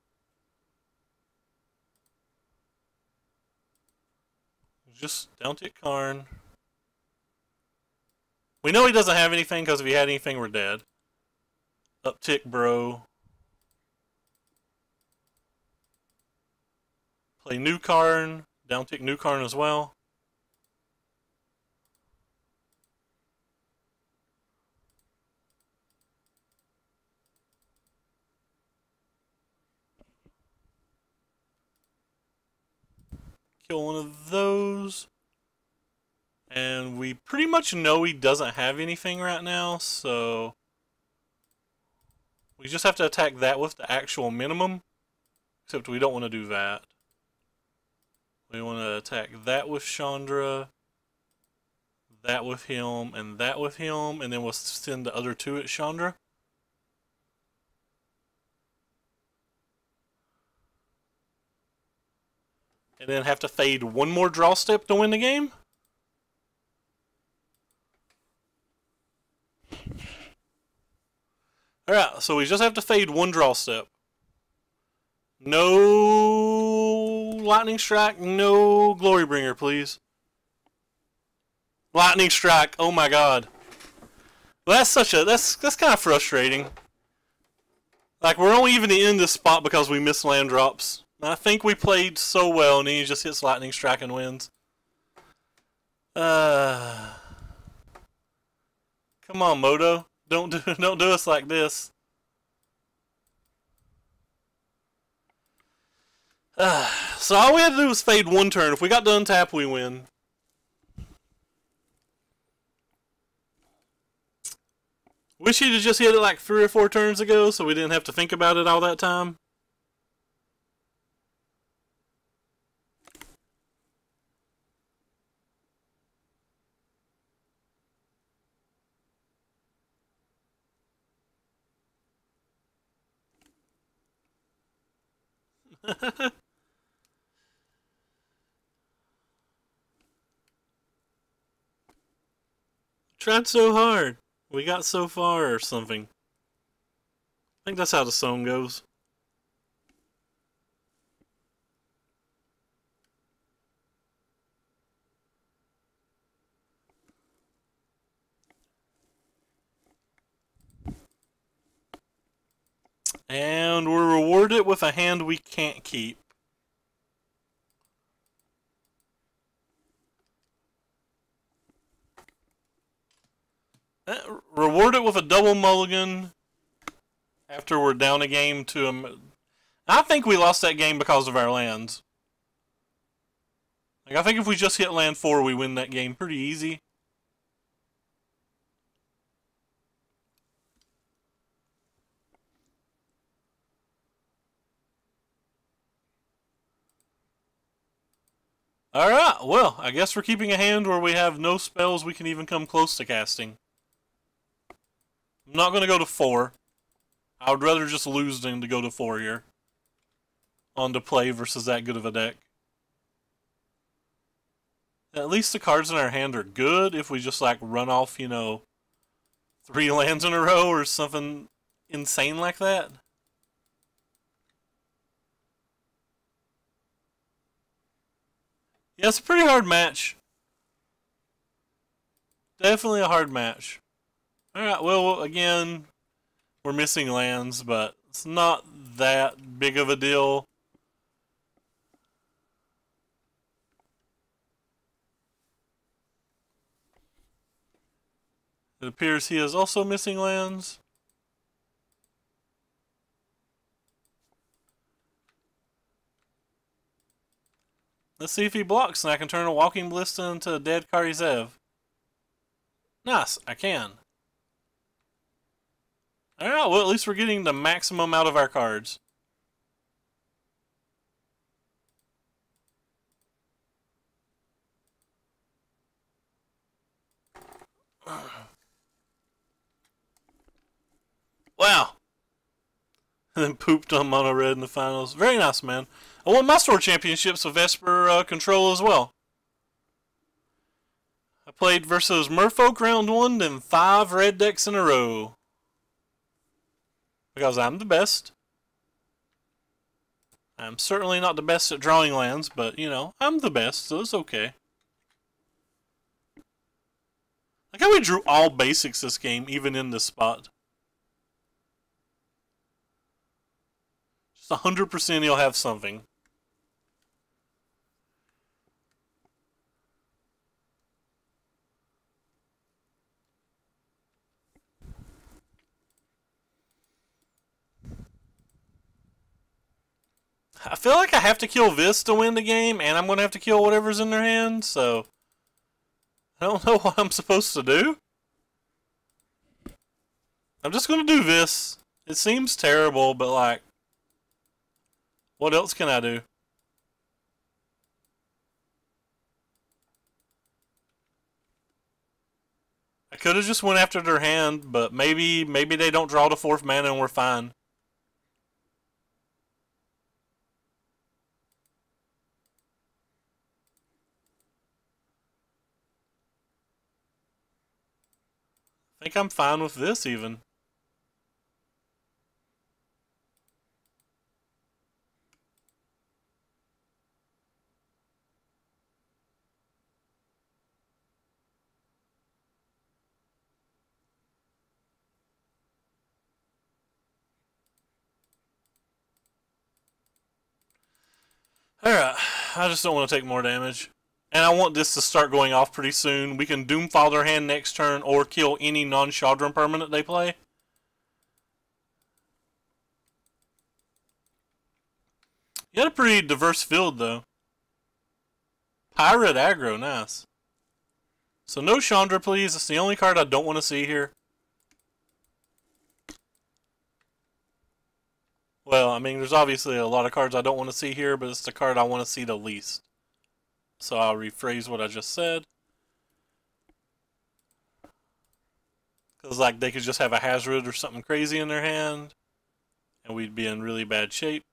just down-tick Karn. We know he doesn't have anything, because if he had anything, we're dead. Uptick Bro. Play new Karn. Down-tick new Karn as well. Kill one of those. And we pretty much know he doesn't have anything right now, so... we just have to attack that with the actual minimum. Except we don't want to do that. We want to attack that with Chandra, that with him, and that with him, and then we'll send the other two at Chandra. And then have to fade one more draw step to win the game. Alright, so we just have to fade one draw step. No Lightning Strike, no Glorybringer, please. Lightning Strike, oh my god. Well, that's kind of frustrating. Like, we're only even in this spot because we missed land drops. I think we played so well, and he just hits Lightning Strike and wins. Come on, Moto. Don't do us like this. So all we had to do was fade one turn. If we got to untap, we win. Wish he'd have just hit it like 3 or 4 turns ago, so we didn't have to think about it all that time. Tried so hard. We got so far or something. I think that's how the song goes. And we're rewarded with a hand we can't keep. Rewarded with a double mulligan after we're down a game to him. I think we lost that game because of our lands. Like, I think if we just hit land 4, we win that game pretty easy. Alright, well, I guess we're keeping a hand where we have no spells we can even come close to casting. I'm not going to go to 4. I would rather just lose than to go to 4 here. On to play versus that good of a deck. At least the cards in our hand are good if we just like run off, you know, 3 lands in a row or something insane like that. Yeah, it's a pretty hard match. Definitely a hard match. Alright, well, again, we're missing lands, but it's not that big of a deal. It appears he is also missing lands. Let's see if he blocks, and I can turn a Walking Ballista into a dead Karizev. Nice, I can. Alright, well, at least we're getting the maximum out of our cards. Wow. And then pooped on mono red in the finals. Very nice, man. I won my store championships with Vesper control as well. I played versus Merfolk round 1, then 5 red decks in a row. Because I'm the best. I'm certainly not the best at drawing lands, but, you know, I'm the best, so it's okay. Like how we drew all basics this game, even in this spot. Just 100% he'll have something. I feel like I have to kill this to win the game, and I'm going to have to kill whatever's in their hand, so I don't know what I'm supposed to do. I'm just going to do this. It seems terrible, but like, what else can I do? I could have just went after their hand, but maybe they don't draw the 4th mana and we're fine. I think I'm fine with this even. Alright, I just don't want to take more damage. And I want this to start going off pretty soon. We can Doomfall their hand next turn or kill any non-Shadron permanent they play. You had a pretty diverse field, though. Pirate aggro, nice. So no Chandra, please. It's the only card I don't want to see here. Well, I mean, there's obviously a lot of cards I don't want to see here, but it's the card I want to see the least. So I'll rephrase what I just said. Because, like, they could just have a Hazard or something crazy in their hand, and we'd be in really bad shape.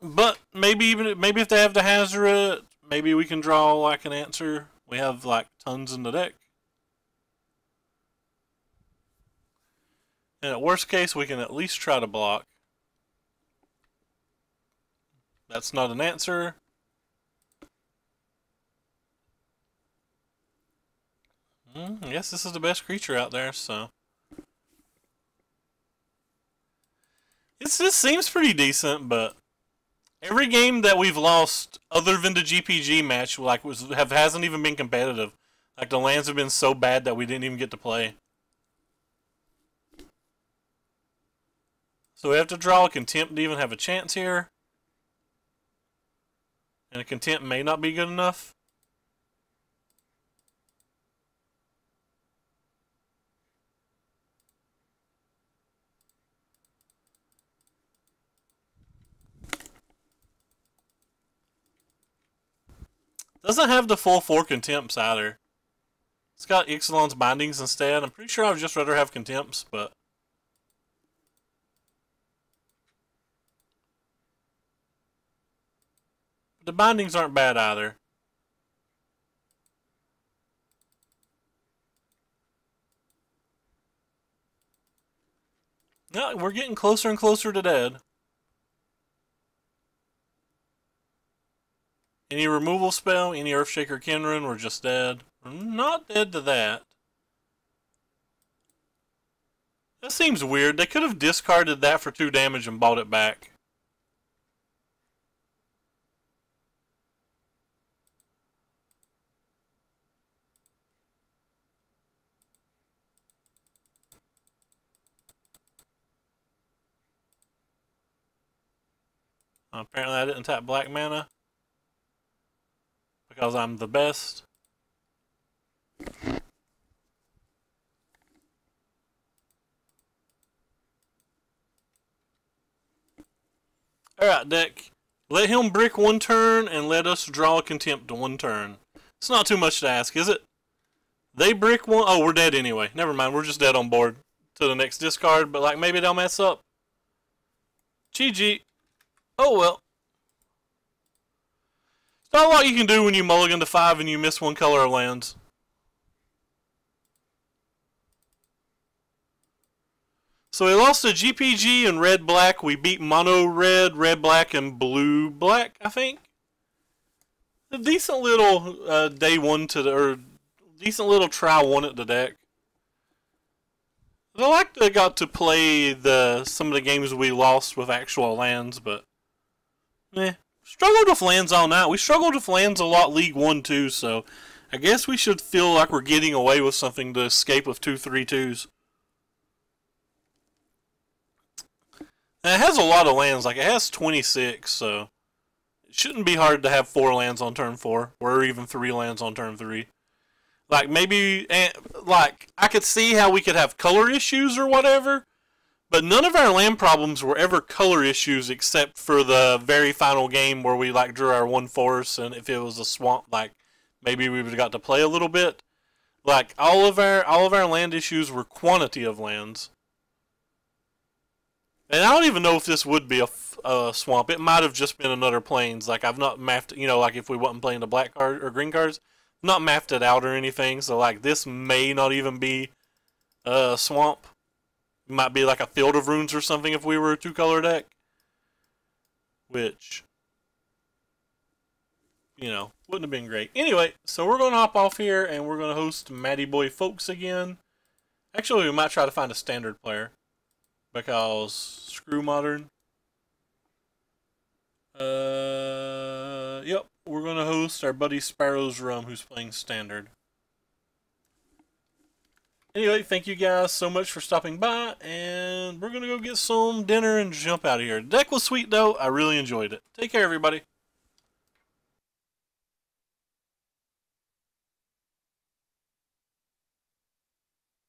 But maybe if they have the Hazard, maybe we can draw, like, an answer. We have, like, tons in the deck. And at worst case, we can at least try to block. That's not an answer. I guess this is the best creature out there, so. This seems pretty decent, but every game that we've lost, other than the GPG match, like hasn't even been competitive. Like the lands have been so bad that we didn't even get to play. So we have to draw a Contempt to even have a chance here. And a Contempt may not be good enough. Doesn't have the full 4 Contempts either. It's got Ixalan's Bindings instead. I'm pretty sure I would just rather have Contempts, but the bindings aren't bad either. No, we're getting closer and closer to dead. Any removal spell, any Earthshaker Kinrun, we're just dead. We're not dead to that. That seems weird. They could have discarded that for 2 damage and bought it back. Apparently I didn't tap black mana. Because I'm the best. Alright, deck. Let him brick 1 turn and let us draw a contempt 1 turn. It's not too much to ask, is it? They brick 1. Oh, we're dead anyway. Never mind, we're just dead on board to the next discard, but like maybe they'll mess up. GG. Oh well. It's not a lot you can do when you mulligan to 5 and you miss 1 color of lands. So we lost to GPG and red-black. We beat mono-red, red-black, and blue-black, I think. A decent little day 1 to the, or decent little try 1 at the deck. I like that I got to play some of the games we lost with actual lands, but struggled with lands all night. We struggled with lands a lot League 1 too, so I guess we should feel like we're getting away with something to escape with 2/3/2s. And it has a lot of lands, like it has 26, so it shouldn't be hard to have 4 lands on turn 4, or even 3 lands on turn 3. Like maybe, like I could see how we could have color issues or whatever, but none of our land problems were ever color issues except for the very final game where we like drew our 1 force, and if it was a swamp, like maybe we would have got to play a little bit. Like all of our land issues were quantity of lands. And I don't even know if this would be a swamp. It might have just been another plains. Like I've not mapped, like if we wasn't playing the black card or green cards, not mapped it out or anything. So like this may not even be a swamp. It might be like a field of runes or something if we were a 2-color deck. Which, wouldn't have been great. Anyway, so we're going to hop off here and we're going to host Matty Boy Folks again. Actually, we might try to find a standard player. Because screw modern. Yep, we're gonna host our buddy Sparrow's Rum, who's playing standard. Anyway, thank you guys so much for stopping by, and we're gonna go get some dinner and jump out of here. The deck was sweet though. I really enjoyed it. Take care, everybody.